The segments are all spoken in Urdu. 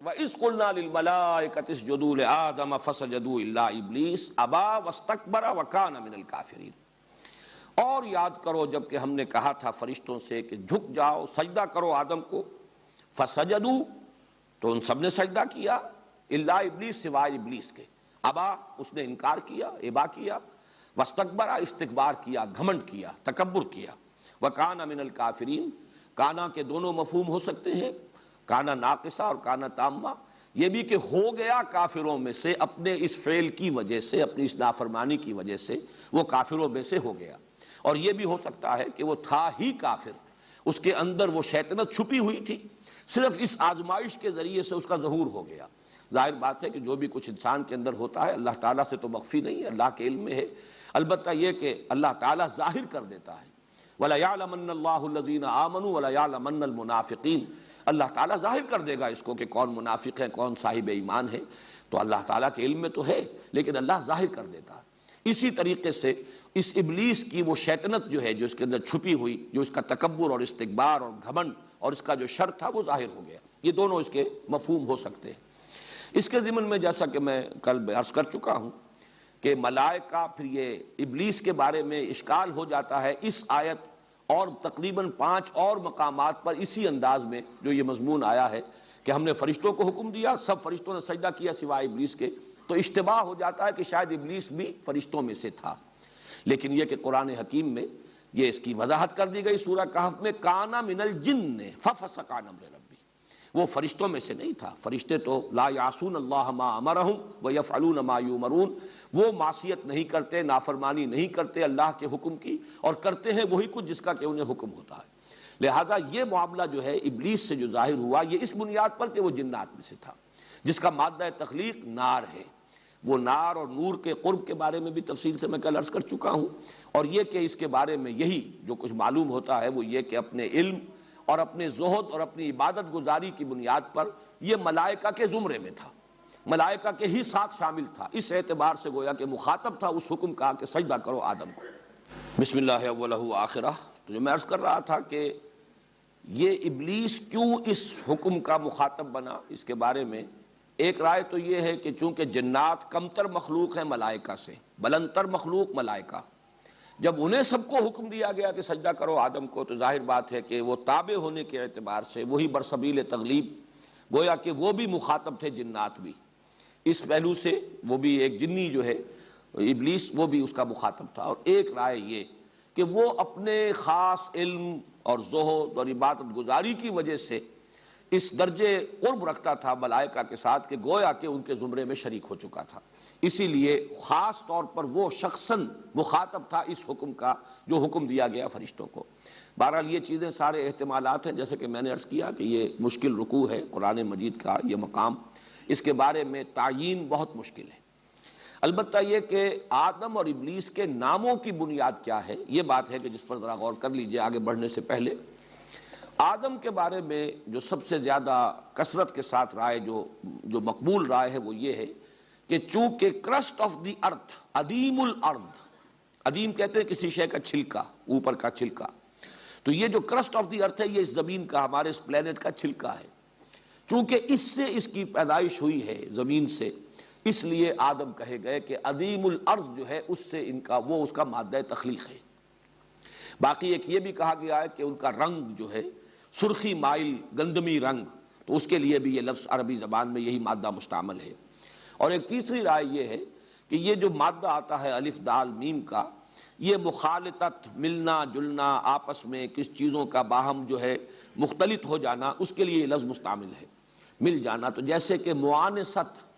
وَإِذْ قُلْنَا لِلْمَلَائِكَةِ اسْجُدُوا لِآدَمَ فَسَجَدُوا إِلَّا إِبْلِيسَ أَبَىٰ وَاسْتَكْبَرَ وَكَانَ مِنَ الْكَافِرِينَ۔ اور یاد کرو جب کہ ہم نے کہا تھا فرشتوں سے کہ جھک جاؤ سجدہ کرو آدم کو، فَسَجَدُوا تو ان سب نے سجدہ کیا، إِلَّا إِبْلِيسَ سوائے ابلیس کے، ابا اس نے انکار کیا، ابا کیا، واستکبر استکبار کیا، گھمنڈ کیا، تکبر کیا، وَكَانَ مِنَ الْكَافِرِينَ۔ کانا کے دونوں مفہوم ہو سکتے ہیں، کانا ناقصہ اور کانا تامہ، یہ بھی کہ ہو گیا کافروں میں سے اپنے اس فعل کی وجہ سے، اپنی اس نافرمانی کی وجہ سے وہ کافروں میں سے ہو گیا، اور یہ بھی ہو سکتا ہے کہ وہ تھا ہی کافر، اس کے اندر وہ شیطنت چھپی ہوئی تھی، صرف اس آزمائش کے ذریعے سے اس کا ظہور ہو گیا۔ ظاہر بات ہے کہ جو بھی کچھ انسان کے اندر ہوتا ہے اللہ تعالیٰ سے تو مخفی نہیں ہے، اللہ کے علم میں ہے، البتہ یہ کہ اللہ تعالیٰ ظاہر کر دیتا ہے۔ وَلَيَعْلَمَنَّ اللَّهُ الَّذِينَ آمَنُوا وَلَيَعْلَمَنَّ الْمُنَافِقِينَ۔ اللہ تعالیٰ ظاہر کر دے گا اس کو کہ کون منافق ہے، کون صاحب ایمان ہے، تو اللہ تعالیٰ کے علم میں تو ہے لیکن اللہ ظاہر کر دیتا ہے۔ اسی طریقے سے اس ابلیس کی وہ شیطنت جو ہے، جو اس کے اندر چھپی ہوئی، جو اس کا تکبر اور استکبار اور گھمنڈ اور اس کا جو شر تھا وہ ظاہر ہو گیا۔ یہ دونوں اس کے مفہوم ہو سکتے ہیں۔ اس کے ضمن میں جیسا کہ میں کل عرض کر چکا ہوں کہ ملائکہ، پھر یہ ابلیس کے بارے میں اشکال ہو جاتا ہے اس آیت اور تقریباً 5 اور مقامات پر اسی انداز میں جو یہ مضمون آیا ہے کہ ہم نے فرشتوں کو حکم دیا، سب فرشتوں نے سجدہ کیا سوائے ابلیس کے، تو اشتباہ ہو جاتا ہے کہ شاید ابلیس بھی فرشتوں میں سے تھا، لیکن یہ کہ قرآن حکیم میں یہ اس کی وضاحت کر دی گئی سورہ کہف میں، کانا من الجن ففسق عن امر ربی، وہ فرشتوں میں سے نہیں تھا۔ فرشتے تو لا یعصون اللہ ما امرہم ویفعلون ما یؤمرون، وہ معصیت نہیں کرتے، نافرمانی نہیں کرتے اللہ کے حکم کی، اور کرتے ہیں وہی کچھ جس کا کہ انہیں حکم ہوتا ہے۔ لہذا یہ معاملہ جو ہے ابلیس سے جو ظاہر ہوا یہ اس بنیاد پر کہ وہ جنات میں سے تھا، جس کا مادہ تخلیق نار ہے۔ وہ نار اور نور کے قرب کے بارے میں بھی تفصیل سے میں کل عرض کر چکا ہوں، اور یہ کہ اس کے بارے میں یہی جو کچھ معلوم ہوتا ہے وہ یہ کہ اپنے علم اور اپنے زہد اور اپنی عبادت گزاری کی بنیاد پر یہ ملائکہ کے زمرے میں تھا، ملائکہ کے ہی ساتھ شامل تھا، اس اعتبار سے گویا کہ مخاطب تھا اس حکم کا کہ سجدہ کرو آدم کو۔ بسم اللہ اولہ آخرہ۔ تو جو میں عرض کر رہا تھا کہ یہ ابلیس کیوں اس حکم کا مخاطب بنا، اس کے بارے میں ایک رائے تو یہ ہے کہ چونکہ جنات کمتر مخلوق ہیں ملائکہ سے، بلندتر مخلوق ملائکہ، جب انہیں سب کو حکم دیا گیا کہ سجدہ کرو آدم کو، تو ظاہر بات ہے کہ وہ تابع ہونے کے اعتبار سے وہی برسبیل تغلیب، گویا کہ وہ بھی مخاطب تھے، جنات بھی، اس پہلو سے وہ بھی ایک جنی جو ہے ابلیس وہ بھی اس کا مخاطب تھا۔ اور ایک رائے یہ کہ وہ اپنے خاص علم اور زہد اور عبادت گزاری کی وجہ سے اس درجے قرب رکھتا تھا ملائکہ کے ساتھ کہ گویا کہ ان کے زمرے میں شریک ہو چکا تھا، اسی لیے خاص طور پر وہ شخصاً مخاطب تھا اس حکم کا جو حکم دیا گیا فرشتوں کو۔ بہرحال یہ چیزیں سارے احتمالات ہیں، جیسے کہ میں نے عرض کیا کہ یہ مشکل رکوع ہے قرآن مجید کا، یہ مقام، اس کے بارے میں تعیین بہت مشکل ہے۔ البتہ یہ کہ آدم اور ابلیس کے ناموں کی بنیاد کیا ہے، یہ بات ہے کہ جس پر ذرا غور کر لیجئے آگے بڑھنے سے پہلے۔ آدم کے بارے میں جو سب سے زیادہ کثرت کے ساتھ رائے جو مقبول رائے ہے وہ یہ ہے کہ چونکہ کرسٹ آف دی ارتھ، عدیم الارض، عدیم کہتے ہیں کسی شے کا چھلکا، اوپر کا چھلکا، تو یہ جو کرسٹ آف دی ارتھ ہے یہ اس زمین کا، ہمارے اس پلینٹ کا چھلکا ہے، چونکہ اس سے اس کی پیدائش ہوئی ہے زمین سے، اس لیے آدم کہے گئے کہ عدیم الارض جو ہے اس سے ان کا وہ اس کا مادہ تخلیق ہے۔ باقی ایک یہ بھی کہا گیا ہے کہ ان کا رنگ جو ہے سرخی مائل گندمی رنگ، تو اس کے لیے بھی یہ لفظ عربی زبان میں یہی مادہ مستعمل ہے۔ اور ایک تیسری رائے یہ ہے کہ یہ جو مادہ آتا ہے الف دال میم کا، یہ مخالطت، ملنا جلنا، آپس میں کس چیزوں کا باہم جو ہے مختلط ہو جانا، اس کے لیے یہ لفظ مستعمل ہے، مل جانا۔ تو جیسے کہ موانست،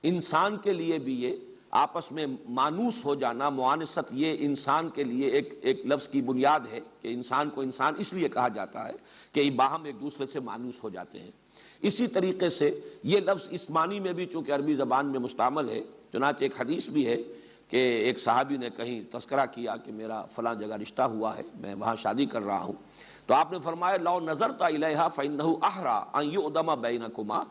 انسان کے لیے بھی یہ آپس میں مانوس ہو جانا، موانست، یہ انسان کے لیے ایک لفظ کی بنیاد ہے کہ انسان کو انسان اس لیے کہا جاتا ہے کہ باہم ایک دوسرے سے مانوس ہو جاتے ہیں۔ اسی طریقے سے یہ لفظ اس معنی میں بھی چونکہ عربی زبان میں مستعمل ہے، چنانچہ ایک حدیث بھی ہے کہ ایک صحابی نے کہیں تذکرہ کیا کہ میرا فلاں جگہ رشتہ ہوا ہے، میں وہاں شادی کر رہا ہوں، تو آپ نے فرمایا لو نظرت الیہا فانہ احری ان یؤدم بینکما،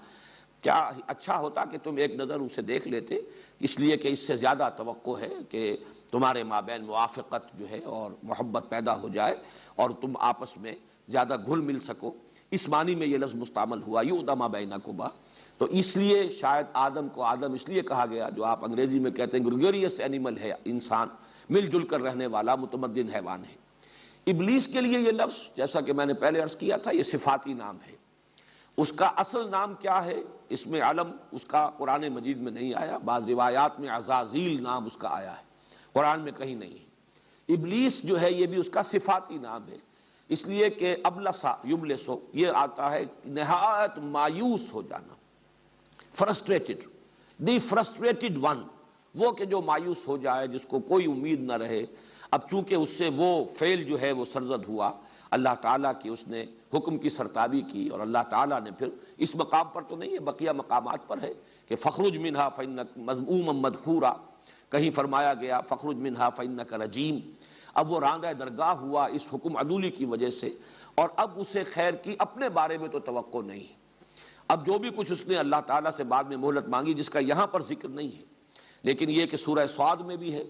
کیا اچھا ہوتا کہ تم ایک نظر اسے دیکھ لیتے، اس لیے کہ اس سے زیادہ توقع ہے کہ تمہارے مابین موافقت جو ہے اور محبت پیدا ہو جائے اور تم آپس میں زیادہ گھل مل سکو، اس معنی میں یہ لفظ مستعمل ہوا یؤدم بینکما۔ تو اس لیے شاید آدم کو آدم اس لیے کہا گیا، جو آپ انگریزی میں کہتے ہیں گریگوریس اینیمل ہے، انسان مل جل کر رہنے والا متمدن حیوان ہے۔ ابلیس کے لیے یہ لفظ، جیسا کہ میں نے پہلے عرض کیا تھا، یہ صفاتی نام ہے۔ اس کا اصل نام کیا ہے، اس میں علم اس کا قرآن مجید میں نہیں آیا، بعض روایات میں عزازیل نام اس کا آیا ہے، قرآن میں کہیں نہیں ہے۔ ابلیس جو ہے یہ بھی اس کا صفاتی نام ہے، اس لیے کہ ابلسا یبلسو یہ آتا ہے نہایت مایوس ہو جانا، فرسٹریٹڈ، دی فرسٹریٹڈ ون، وہ کہ جو مایوس ہو جائے، جس کو کوئی امید نہ رہے۔ اب چونکہ اس سے وہ فعل جو ہے وہ سرزد ہوا، اللہ تعالیٰ کی اس نے حکم کی سرتابی کی، اور اللہ تعالیٰ نے پھر اس مقام پر تو نہیں ہے، بقیہ مقامات پر ہے کہ فخرج منہا فإنک مذموما مدحورا، کہیں فرمایا گیا فخرج منہا فإنک رجیم۔ اب وہ راندہ درگاہ ہوا اس حکم عدولی کی وجہ سے، اور اب اسے خیر کی اپنے بارے میں تو توقع نہیں۔ اب جو بھی کچھ اس نے اللہ تعالیٰ سے بعد میں مہلت مانگی، جس کا یہاں پر ذکر نہیں ہے، لیکن یہ کہ سورہ صاد میں بھی ہے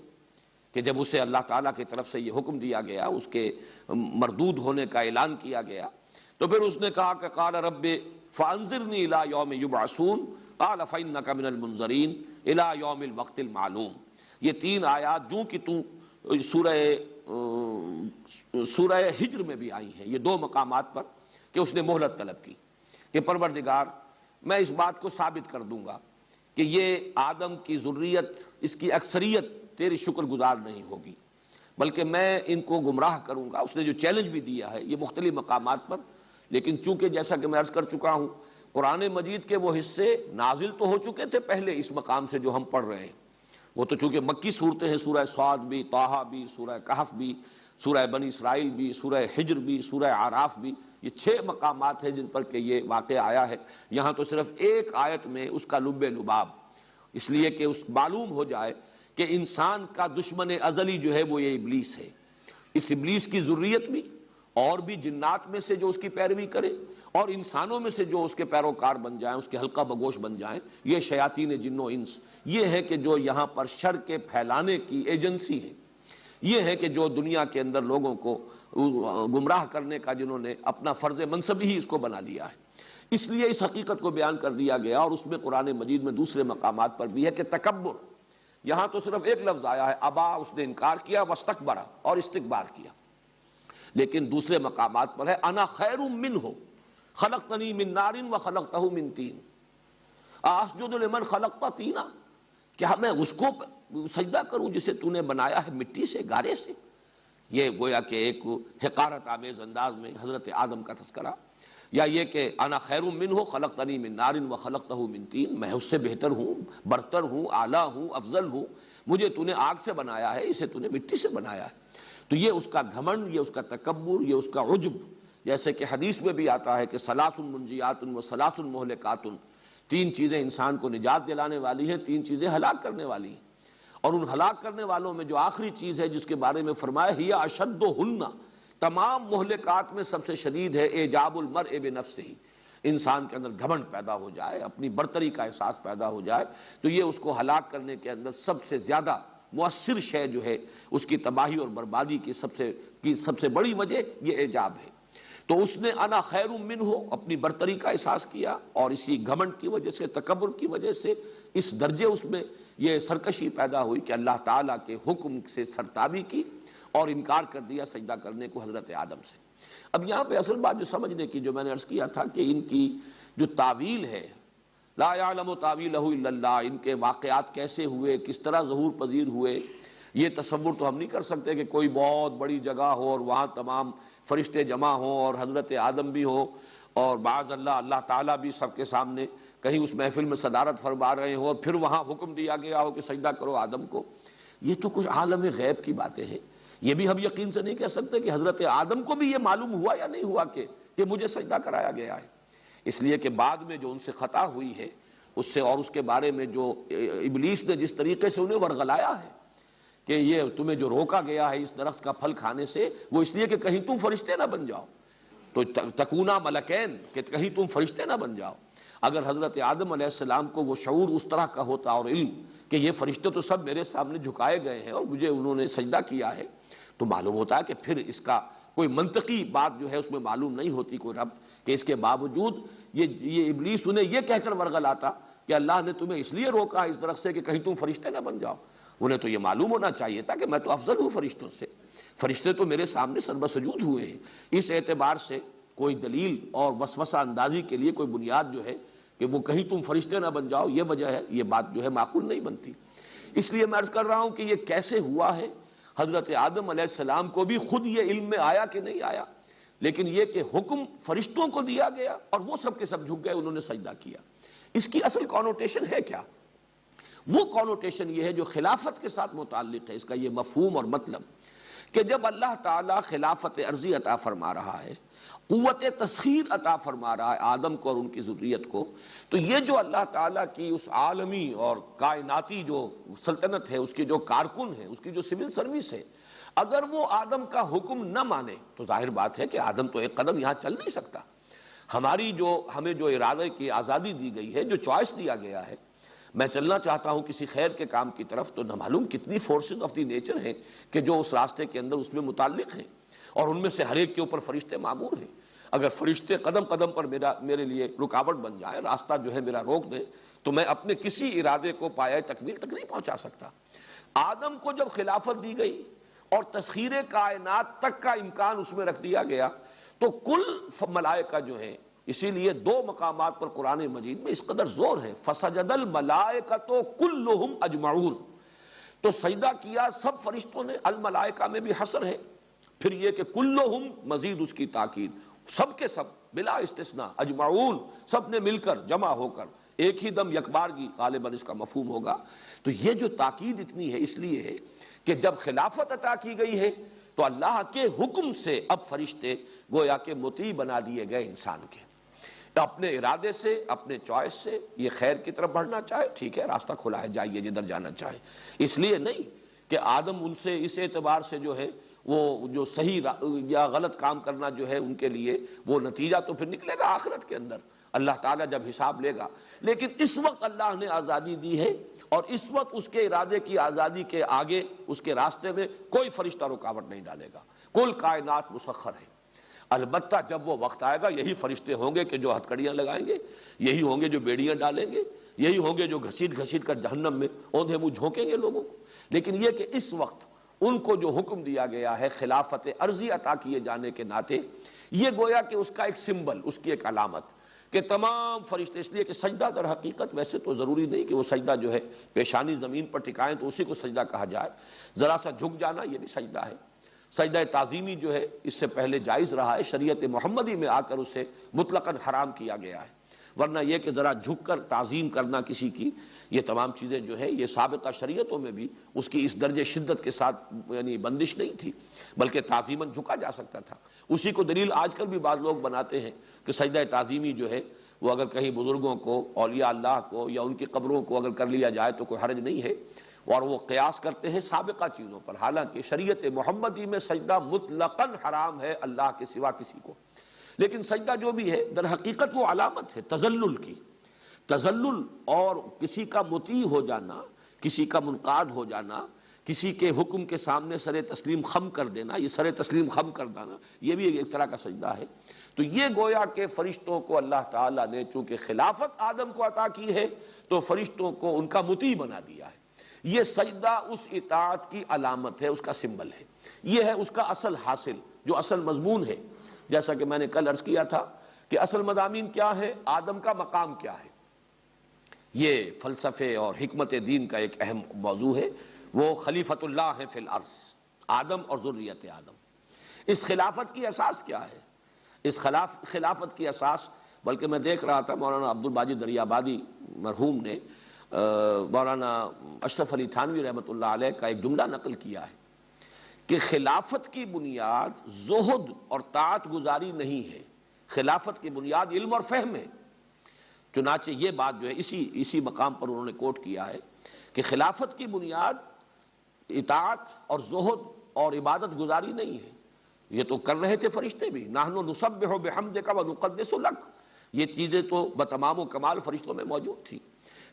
کہ جب اسے اللہ تعالیٰ کی طرف سے یہ حکم دیا گیا، اس کے مردود ہونے کا اعلان کیا گیا، تو پھر اس نے کہا کہ قال رب فانظرنی الی یوم یبعثون قال فانک من المنظرین الی یوم الوقت المعلوم۔ یہ تین آیات جو کہ سورہ ہجر میں بھی آئی ہیں، یہ دو مقامات پر کہ اس نے مہلت طلب کی کہ پروردگار میں اس بات کو ثابت کر دوں گا کہ یہ آدم کی ذریت، اس کی اکثریت تیری شکر گزار نہیں ہوگی، بلکہ میں ان کو گمراہ کروں گا۔ اس نے جو چیلنج بھی دیا ہے یہ مختلف مقامات پر، لیکن چونکہ جیسا کہ میں عرض کر چکا ہوں، قرآن مجید کے وہ حصے نازل تو ہو چکے تھے پہلے اس مقام سے جو ہم پڑھ رہے ہیں، وہ تو چونکہ مکی صورتیں ہیں، سورہ صاد بھی، طٰہٰ بھی، سورہ کہف بھی، سورہ بنی اسرائیل بھی، سورہ حجر بھی، سورہ اعراف بھی، یہ 6 مقامات ہیں جن پر کہ یہ واقعہ آیا ہے۔ یہاں تو صرف ایک آیت میں اس کا لب لباب، اس لیے کہ اس معلوم ہو جائے کہ انسان کا دشمن ازلی جو ہے وہ یہ ابلیس ہے۔ اس ابلیس کی ذریت بھی، اور بھی جنات میں سے جو اس کی پیروی کرے، اور انسانوں میں سے جو اس کے پیروکار بن جائیں، اس کے حلقہ بگوش بن جائیں، یہ شیاطین جن و انس، یہ ہے کہ جو یہاں پر شر کے پھیلانے کی ایجنسی ہے، یہ ہے کہ جو دنیا کے اندر لوگوں کو گمراہ کرنے کا جنہوں نے اپنا فرض منصب ہی اس کو بنا لیا ہے۔ اس لیے اس حقیقت کو بیان کر دیا گیا، اور اس میں قرآن مجید میں دوسرے مقامات پر بھی ہے کہ تکبر، یہاں تو صرف ایک لفظ آیا ہے ابا، اس نے انکار کیا، واستکبر، اور استکبار کیا، لیکن دوسرے مقامات پر ہے انا خیر منہ خلقتنی من نار وخلقتہ من طین اسجد لمن خلقت طینا، کیا میں اس کو سجدہ کروں جسے تو نے بنایا ہے مٹی سے، گارے سے؟ یہ گویا کہ ایک حقارت آمیز انداز میں حضرت آدم کا تذکرہ، یا یہ کہ انا خیر منہ خلقتنی من نار وخلقتہ من طین، میں اس سے بہتر ہوں، برتر ہوں، اعلیٰ ہوں، افضل ہوں، مجھے تو نے آگ سے بنایا ہے، اسے تو نے مٹی سے بنایا ہے۔ تو یہ اس کا گھمنڈ، یہ اس کا تکبر، یہ اس کا عجب، جیسے کہ حدیث میں بھی آتا ہے کہ ثلاث منجیات و ثلاث مہلکات، 3 چیزیں انسان کو نجات دلانے والی ہیں، 3 چیزیں ہلاک کرنے والی ہیں، اور ان ہلاک کرنے والوں میں جو آخری چیز ہے جس کے بارے میں فرمایا ہی اشدہن، تمام مہلکات میں سب سے شدید ہے اعجاب المرء بنفسہ، انسان کے اندر گھمنڈ پیدا ہو جائے، اپنی برتری کا احساس پیدا ہو جائے، تو یہ اس کو ہلاک کرنے کے اندر سب سے زیادہ مؤثر شے جو ہے، اس کی تباہی اور بربادی کی سب سے بڑی وجہ یہ اعجاب ہے۔ تو اس نے انا خیر منہ اپنی برتری کا احساس کیا، اور اسی گھمنڈ کی وجہ سے، تکبر کی وجہ سے اس درجے اس میں یہ سرکشی پیدا ہوئی کہ اللہ تعالیٰ کے حکم سے سرتابی کی اور انکار کر دیا سجدہ کرنے کو حضرت آدم سے۔ اب یہاں پہ اصل بات جو سمجھنے کی، جو میں نے عرض کیا تھا کہ ان کی جو تعویل ہے، لا یعلم تعویلہ الا اللہ، ان کے واقعات کیسے ہوئے، کس طرح ظہور پذیر ہوئے، یہ تصور تو ہم نہیں کر سکتے کہ کوئی بہت بڑی جگہ ہو اور وہاں تمام فرشتے جمع ہوں اور حضرت آدم بھی ہوں، اور بعض اللہ تعالیٰ بھی سب کے سامنے کہیں اس محفل میں صدارت فرما رہے ہوں، اور پھر وہاں حکم دیا گیا ہو کہ سجدہ کرو آدم کو۔ یہ تو کچھ عالم غیب کی باتیں ہیں، یہ بھی ہم یقین سے نہیں کہہ سکتے کہ حضرت آدم کو بھی یہ معلوم ہوا یا نہیں ہوا کہ مجھے سجدہ کرایا گیا ہے، اس لیے کہ بعد میں جو ان سے خطا ہوئی ہے اس سے، اور اس کے بارے میں جو ابلیس نے جس طریقے سے انہیں ورغلایا ہے کہ یہ تمہیں جو روکا گیا ہے اس درخت کا پھل کھانے سے، وہ اس لیے کہ کہیں تم فرشتے نہ بن جاؤ، تو تکونا ملکین، کہ کہیں تم فرشتے نہ بن جاؤ۔ اگر حضرت آدم علیہ السلام کو وہ شعور اس طرح کا ہوتا اور علم کہ یہ فرشتے تو سب میرے سامنے جھکائے گئے ہیں اور مجھے انہوں نے سجدہ کیا ہے، تو معلوم ہوتا ہے کہ پھر اس کا کوئی منطقی بات جو ہے اس میں معلوم نہیں ہوتی کوئی ربط، کہ اس کے باوجود یہ ابلیس انہیں یہ کہہ کر ورغلاتا کہ اللہ نے تمہیں اس لیے روکا اس درخت سے کہ کہیں تم فرشتے نہ بن جاؤ. انہیں تو یہ معلوم ہونا چاہیے تھا کہ میں تو افضل ہوں فرشتوں سے، فرشتے تو میرے سامنے سربسجود ہوئے ہیں. اس اعتبار سے کوئی دلیل اور وسوسہ اندازی کے لیے کوئی بنیاد جو ہے کہ وہ کہیں تم فرشتے نہ بن جاؤ یہ وجہ ہے، یہ بات جو ہے معقول نہیں بنتی. اس لیے میں عرض کر رہا ہوں کہ یہ کیسے ہوا ہے. حضرت آدم علیہ السلام کو بھی خود یہ علم میں آیا کہ نہیں آیا، لیکن یہ کہ حکم فرشتوں کو دیا گیا اور وہ سب کے سب جھک گئے، انہوں نے سجدہ کیا. اس کی اصل کانوٹیشن ہے کیا؟ وہ کانوٹیشن یہ ہے جو خلافت کے ساتھ متعلق ہے. اس کا یہ مفہوم اور مطلب کہ جب اللہ تعالیٰ خلافت عرضی عطا فرما رہا ہے، قوت تسخیر عطا فرما رہا ہے آدم کو اور ان کی ذریت کو، تو یہ جو اللہ تعالیٰ کی اس عالمی اور کائناتی جو سلطنت ہے، اس کے جو کارکن ہیں، اس کی جو سول سروس ہے، اگر وہ آدم کا حکم نہ مانے تو ظاہر بات ہے کہ آدم تو ایک قدم یہاں چل نہیں سکتا. ہمیں جو ارادے کی آزادی دی گئی ہے، جو چوائس دیا گیا ہے، میں چلنا چاہتا ہوں کسی خیر کے کام کی طرف، تو نہ معلوم کتنی فورسز آف دی نیچر ہیں کہ جو اس راستے کے اندر اس میں متعلق ہیں، اور ان میں سے ہر ایک کے اوپر فرشتے مامور ہیں. اگر فرشتے قدم قدم پر میرے لیے رکاوٹ بن جائے، راستہ جو ہے میرا روک دے، تو میں اپنے کسی ارادے کو پایۂ تکمیل تک نہیں پہنچا سکتا. آدم کو جب خلافت دی گئی اور تسخیر کائنات تک کا امکان اس میں رکھ دیا گیا، تو کل ملائکہ جو ہیں، اسی لیے دو مقامات پر قرآن مجید میں اس قدر زور ہے، فسجد الملائکۃ کلہم اجمعون، تو سجدہ کیا سب فرشتوں نے. الملائکہ میں بھی حصر ہے، پھر یہ کہ کلہم مزید اس کی تاکید، سب کے سب بلا استثناء، اجمعون سب نے مل کر جمع ہو کر ایک ہی دم یکبارگی، غالباً اس کا مفہوم ہوگا. تو یہ جو تاکید اتنی ہے اس لیے ہے کہ جب خلافت عطا کی گئی ہے تو اللہ کے حکم سے اب فرشتے گویا کہ مطیع بنا دیے گئے انسان کے. اپنے ارادے سے، اپنے چوائس سے یہ خیر کی طرف بڑھنا چاہے، ٹھیک ہے، راستہ کھلا ہے، جائیے جدھر جانا چاہے. اس لیے نہیں کہ آدم ان سے اس اعتبار سے جو ہے وہ جو صحیح یا غلط کام کرنا جو ہے ان کے لیے وہ نتیجہ تو پھر نکلے گا آخرت کے اندر، اللہ تعالیٰ جب حساب لے گا. لیکن اس وقت اللہ نے آزادی دی ہے، اور اس وقت اس کے ارادے کی آزادی کے آگے اس کے راستے میں کوئی فرشتہ رکاوٹ نہیں ڈالے گا. کل کائنات مسخر ہے. البتہ جب وہ وقت آئے گا یہی فرشتے ہوں گے کہ جو ہتھکڑیاں لگائیں گے، یہی ہوں گے جو بیڑیاں ڈالیں گے، یہی ہوں گے جو گھسیٹ گھسیٹ کر جہنم میں اوندھے منہ جھونکیں گے لوگوں کو. لیکن یہ کہ اس وقت ان کو جو حکم دیا گیا ہے خلافت عرضی عطا کیے جانے کے ناطے، یہ گویا کہ اس کا ایک سمبل، اس کی ایک علامت کہ تمام فرشتے، اس لیے کہ سجدہ در حقیقت ویسے تو ضروری نہیں کہ وہ سجدہ جو ہے پیشانی زمین پر ٹکائیں تو اسی کو سجدہ کہا جائے، ذرا سا جھک جانا یہ بھی سجدہ ہے. سجدہ تعظیمی جو ہے اس سے پہلے جائز رہا ہے، شریعت محمدی میں آ کر اسے مطلقاً حرام کیا گیا ہے. ورنہ یہ کہ ذرا جھک کر تعظیم کرنا کسی کی، یہ تمام چیزیں جو ہے یہ سابقہ شریعتوں میں بھی اس کی اس درجے شدت کے ساتھ یعنی بندش نہیں تھی، بلکہ تعظیماً جھکا جا سکتا تھا. اسی کو دلیل آج کل بھی بعض لوگ بناتے ہیں کہ سجدہ تعظیمی جو ہے وہ اگر کہیں بزرگوں کو، اولیاء اللہ کو یا ان کی قبروں کو اگر کر لیا جائے تو کوئی حرج نہیں ہے، اور وہ قیاس کرتے ہیں سابقہ چیزوں پر. حالانکہ شریعت محمدی میں سجدہ مطلقاً حرام ہے اللہ کے سوا کسی کو. لیکن سجدہ جو بھی ہے در حقیقت وہ علامت ہے تذلل کی. تذلل اور کسی کا مطیع ہو جانا، کسی کا منقاد ہو جانا، کسی کے حکم کے سامنے سر تسلیم خم کر دینا، یہ سر تسلیم خم کر دینا یہ بھی ایک طرح کا سجدہ ہے. تو یہ گویا کہ فرشتوں کو اللہ تعالیٰ نے چونکہ خلافت آدم کو عطا کی ہے تو فرشتوں کو ان کا مطیع بنا دیا ہے. یہ سجدہ اس اطاعت کی علامت ہے، اس کا سمبل ہے. یہ ہے اس کا اصل حاصل، جو اصل مضمون ہے. جیسا کہ میں نے کل عرض کیا تھا کہ اصل مضامین کیا ہے، آدم کا مقام کیا ہے، یہ فلسفے اور حکمت دین کا ایک اہم موضوع ہے. وہ خلیفۃ اللہ ہے فی الارض، آدم اور ذریت آدم. اس خلافت کی اساس کیا ہے؟ اس خلافت کی اساس، بلکہ میں دیکھ رہا تھا مولانا عبد الباجی دریابادی مرحوم نے مولانا اشرف علی تھانوی رحمۃ اللہ علیہ کا ایک جملہ نقل کیا ہے کہ خلافت کی بنیاد زہد اور طاعت گزاری نہیں ہے، خلافت کی بنیاد علم اور فہم ہے. چنانچہ یہ بات جو ہے اسی مقام پر انہوں نے کوٹ کیا ہے کہ خلافت کی بنیاد اطاعت اور زہد اور عبادت گزاری نہیں ہے. یہ تو کر رہے تھے فرشتے بھی، نحن نسبح بحمدک ونقدس لک، یہ چیزیں تو بتمام و کمال فرشتوں میں موجود تھی.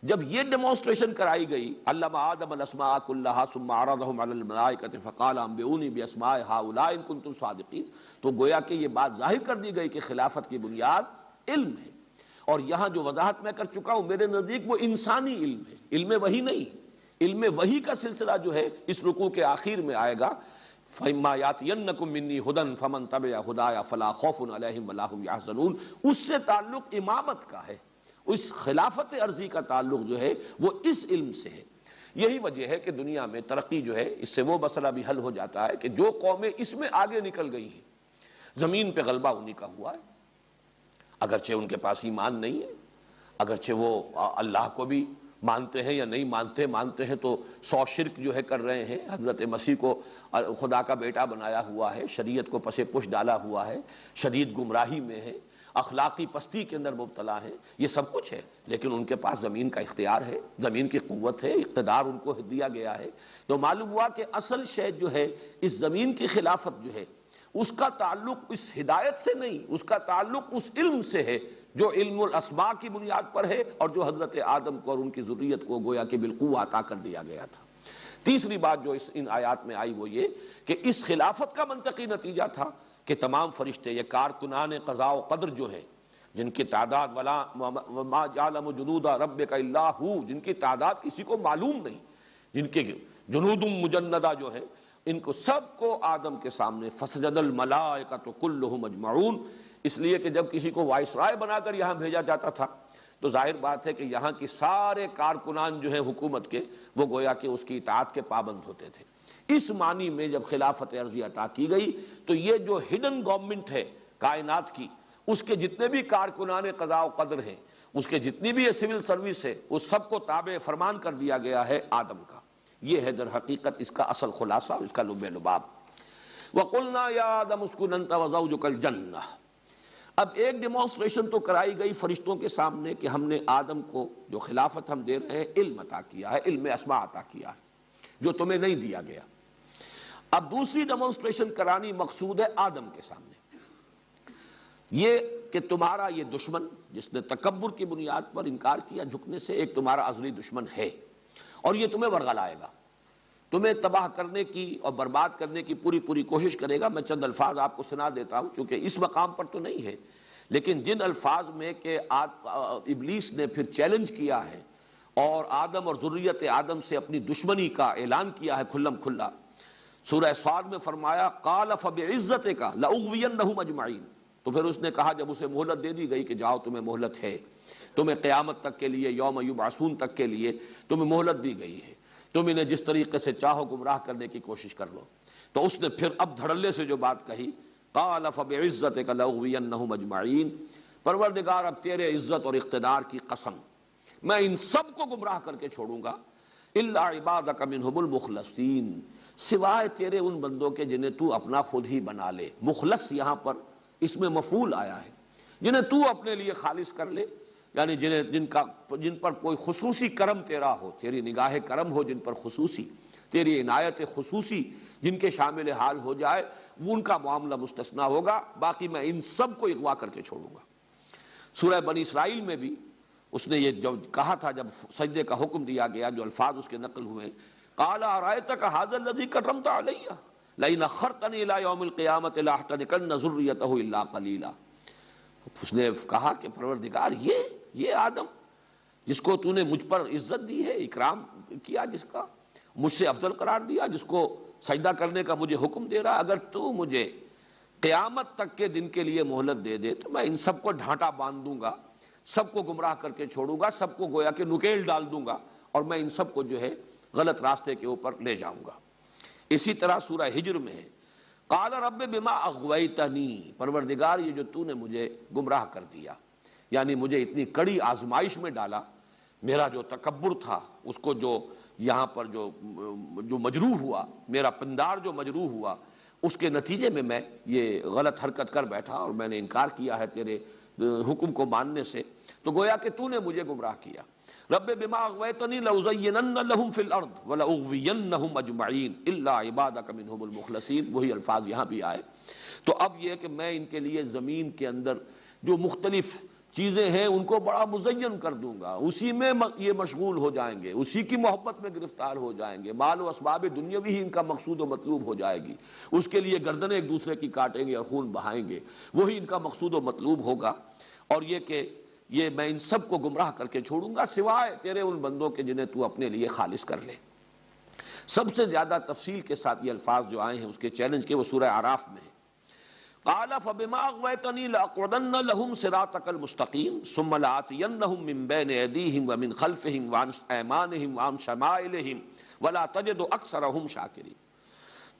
جب یہ ڈیمونسٹریشن کرائی گئی، علم آدم الاسماء کلھا ثم عرضهم علی الملائکۃ فقال انبئونی باسماء ہؤلاء ان کنتم صادقین، تو گویا کہ یہ بات ظاہر کر دی گئی کہ خلافت کی بنیاد علم ہے۔ اور یہاں جو وضاحت میں کر چکا ہوں میرے نزدیک وہ انسانی علم ہے، علم وحی نہیں۔ علم وحی کا سلسلہ جو ہے اس رکوع کے آخر میں آئے گا، فَإِمَّا يَأْتِيَنَّكُم مِّنِّي هُدًى فَمَن تَبِعَ هُدَايَ فَلَا خَوْفٌ عَلَيْهِمْ وَلَا هُمْ يَحْزَنُونَ۔ اس سے تعلق امامت کا ہے، اس خلافت عرضی کا تعلق جو ہے وہ اس علم سے ہے۔ یہی وجہ ہے کہ دنیا میں ترقی جو ہے اس سے وہ مسئلہ بھی حل ہو جاتا ہے کہ جو قومیں اس میں آگے نکل گئی ہیں، زمین پہ غلبہ انہی کا ہوا ہے، اگرچہ ان کے پاس ایمان نہیں ہے، اگرچہ وہ اللہ کو بھی مانتے ہیں یا نہیں مانتے ہیں تو 100 شرک جو ہے کر رہے ہیں، حضرت مسیح کو خدا کا بیٹا بنایا ہوا ہے، شریعت کو پس پش ڈالا ہوا ہے، شدید گمراہی میں ہے، اخلاقی پستی کے اندر مبتلا ہے، یہ سب کچھ ہے، لیکن ان کے پاس زمین کا اختیار ہے، زمین کی قوت ہے، اقتدار ان کو دیا گیا ہے۔ تو معلوم ہوا کہ اصل شے جو ہے اس زمین کی خلافت جو ہے اس کا تعلق اس ہدایت سے نہیں، اس کا تعلق اس علم سے ہے جو علم الاسماء کی بنیاد پر ہے، اور جو حضرت آدم کو اور ان کی ذریت کو گویا کہ بالقوہ عطا کر دیا گیا تھا۔ تیسری بات جو ان آیات میں آئی وہ یہ کہ اس خلافت کا منطقی نتیجہ تھا کہ تمام فرشتے، یہ کارکنان قضاء و قدر جو ہے، جن کی تعداد وما یعلم جنود ربک الا ہو، جن کی تعداد کسی کو معلوم نہیں، جن کے جنود مجندہ جو ہے، ان کو سب کو آدم کے سامنے فسجد الملائکۃ کلھم اجمعون، اس لیے کہ جب کسی کو وائس رائے بنا کر یہاں بھیجا جاتا تھا تو ظاہر بات ہے کہ یہاں کی سارے کارکنان جو ہیں حکومت کے وہ گویا کہ اس کی اطاعت کے پابند ہوتے تھے۔ اس معنی میں جب خلافت عرضی عطا کی گئی تو یہ جو ہڈن گورنمنٹ ہے کائنات کی، اس کے جتنے بھی کارکنان قضاء و قدر ہیں، اس کے جتنی بھی سول سروس ہے، اس سب کو تابع فرمان کر دیا گیا ہے آدم کا۔ یہ ہے در حقیقت اس کا اصل خلاصہ، اس کا لب لباب۔ وَقُلْنَا يَا آدَمُ اسْكُنْ أَنْتَ وَزَوْجُكَ الْجَنَّةَ۔ اب ایک ڈیمونسٹریشن تو کرائی گئی فرشتوں کے سامنے کہ ہم نے آدم کو جو خلافت ہم دے رہے ہیں علم عطا کیا ہے، علم اسماء عطا کیا ہے جو تمہیں نہیں دیا گیا۔ اب دوسری ڈیمونسٹریشن کرانی مقصود ہے آدم کے سامنے، یہ کہ تمہارا یہ دشمن جس نے تکبر کی بنیاد پر انکار کیا جھکنے سے، ایک تمہارا ازلی دشمن ہے اور یہ تمہیں ورغلائے گا، تمہیں تباہ کرنے کی اور برباد کرنے کی پوری کوشش کرے گا۔ میں چند الفاظ آپ کو سنا دیتا ہوں چونکہ اس مقام پر تو نہیں ہے، لیکن جن الفاظ میں کہ ابلیس نے پھر چیلنج کیا ہے اور آدم اور ذریت آدم سے اپنی دشمنی کا اعلان کیا ہے کھلم کھلا۔ سورہ صاد میں فرمایا قال فبعزتک لأغوینہم اجمعین، تو پھر اس نے کہا جب اسے مہلت دے دی گئی کہ جاؤ تمہیں مہلت ہے، تمہیں قیامت تک کے لیے، یوم یبعثون تک کے لیے تمہیں مہلت دی گئی ہے، تم انہیں جس طریقے سے چاہو گمراہ کرنے کی کوشش کر لو۔ تو اس نے پھر اب دھڑلے سے جو بات کہی، قال فبعزتک لأغوینہم اجمعین، پروردگار اب تیرے عزت اور اقتدار کی قسم میں ان سب کو گمراہ کر کے چھوڑوں گا، الا عبادک منہم المخلصین، سوائے تیرے ان بندوں کے جنہیں تو اپنا خود ہی بنا لے۔ مخلص یہاں پر اس میں مفعول آیا ہے، جنہیں تو اپنے لیے خالص کر لے، یعنی جن پر کوئی خصوصی کرم تیرا ہو، تیری نگاہ کرم ہو جن پر خصوصی، تیری عنایت خصوصی جن کے شامل حال ہو جائے، وہ ان کا معاملہ مستثنا ہوگا، باقی میں ان سب کو اغوا کر کے چھوڑوں گا۔ سورہ بنی اسرائیل میں بھی اس نے یہ جو کہا تھا جب سجدے کا حکم دیا گیا، جو الفاظ اس کے نقل ہوئے، قال ارأیتک ھذا الذی کرمت علی لئن اخرتنی الی یوم القیامۃ لاحتنکن ذریتہ الا قلیلا۔ اس نے کہا کہ پروردگار یہ آدم جس کو تو نے مجھ پر عزت دی ہے، اکرام کیا، جس کا مجھ سے افضل قرار دیا، جس کو سجدہ کرنے کا مجھے حکم دے رہا، اگر تو مجھے قیامت تک کے دن کے لیے مہلت دے دے تو میں ان سب کو ڈھانٹا باندھ دوں گا، سب کو گمراہ کر کے چھوڑوں گا، سب کو گویا کہ نکیل ڈال دوں گا، اور میں ان سب کو جو ہے غلط راستے کے اوپر لے جاؤں گا۔ اسی طرح سورہ ہجر میں ہے قال رب بما اغویتنی، پروردگار یہ جو تو نے مجھے گمراہ کر دیا، یعنی مجھے اتنی کڑی آزمائش میں ڈالا، میرا جو تکبر تھا اس کو جو یہاں پر جو مجروح ہوا، میرا پندار جو مجروح ہوا، اس کے نتیجے میں یہ غلط حرکت کر بیٹھا اور میں نے انکار کیا ہے تیرے حکم کو ماننے سے، تو گویا کہ تو نے مجھے گمراہ کیا۔ رب بما اغویتنی لأزینن لہم فی الارض ولأغوینہم اجمعین الا عبادک منہم المخلصین، وہی الفاظ یہاں بھی آئے۔ تو اب یہ کہ میں ان کے لیے زمین کے اندر جو مختلف چیزیں ہیں ان کو بڑا مزین کر دوں گا، اسی میں یہ مشغول ہو جائیں گے، اسی کی محبت میں گرفتار ہو جائیں گے، مال و اسباب دنیاوی ہی ان کا مقصود و مطلوب ہو جائے گی، اس کے لیے گردنیں ایک دوسرے کی کاٹیں گے اور خون بہائیں گے، وہی ان کا مقصود و مطلوب ہوگا۔ اور یہ کہ یہ میں ان سب کو گمراہ کر کے چھوڑوں گا سوائے تیرے ان بندوں کے جنہیں تو اپنے لیے خالص کر لے۔ سب سے زیادہ تفصیل کے ساتھ یہ الفاظ جو آئے ہیں اس کے چیلنج کے، وہ سورہ اعراف میں ہے۔ قال فبما اغويتني لاقعدن لهم صراطك المستقيم ثم لآتينهم من بين ايديهم ومن خلفهم وعن ايمانهم وعن شمائلهم ولا تجد اكثرهم شاكرين۔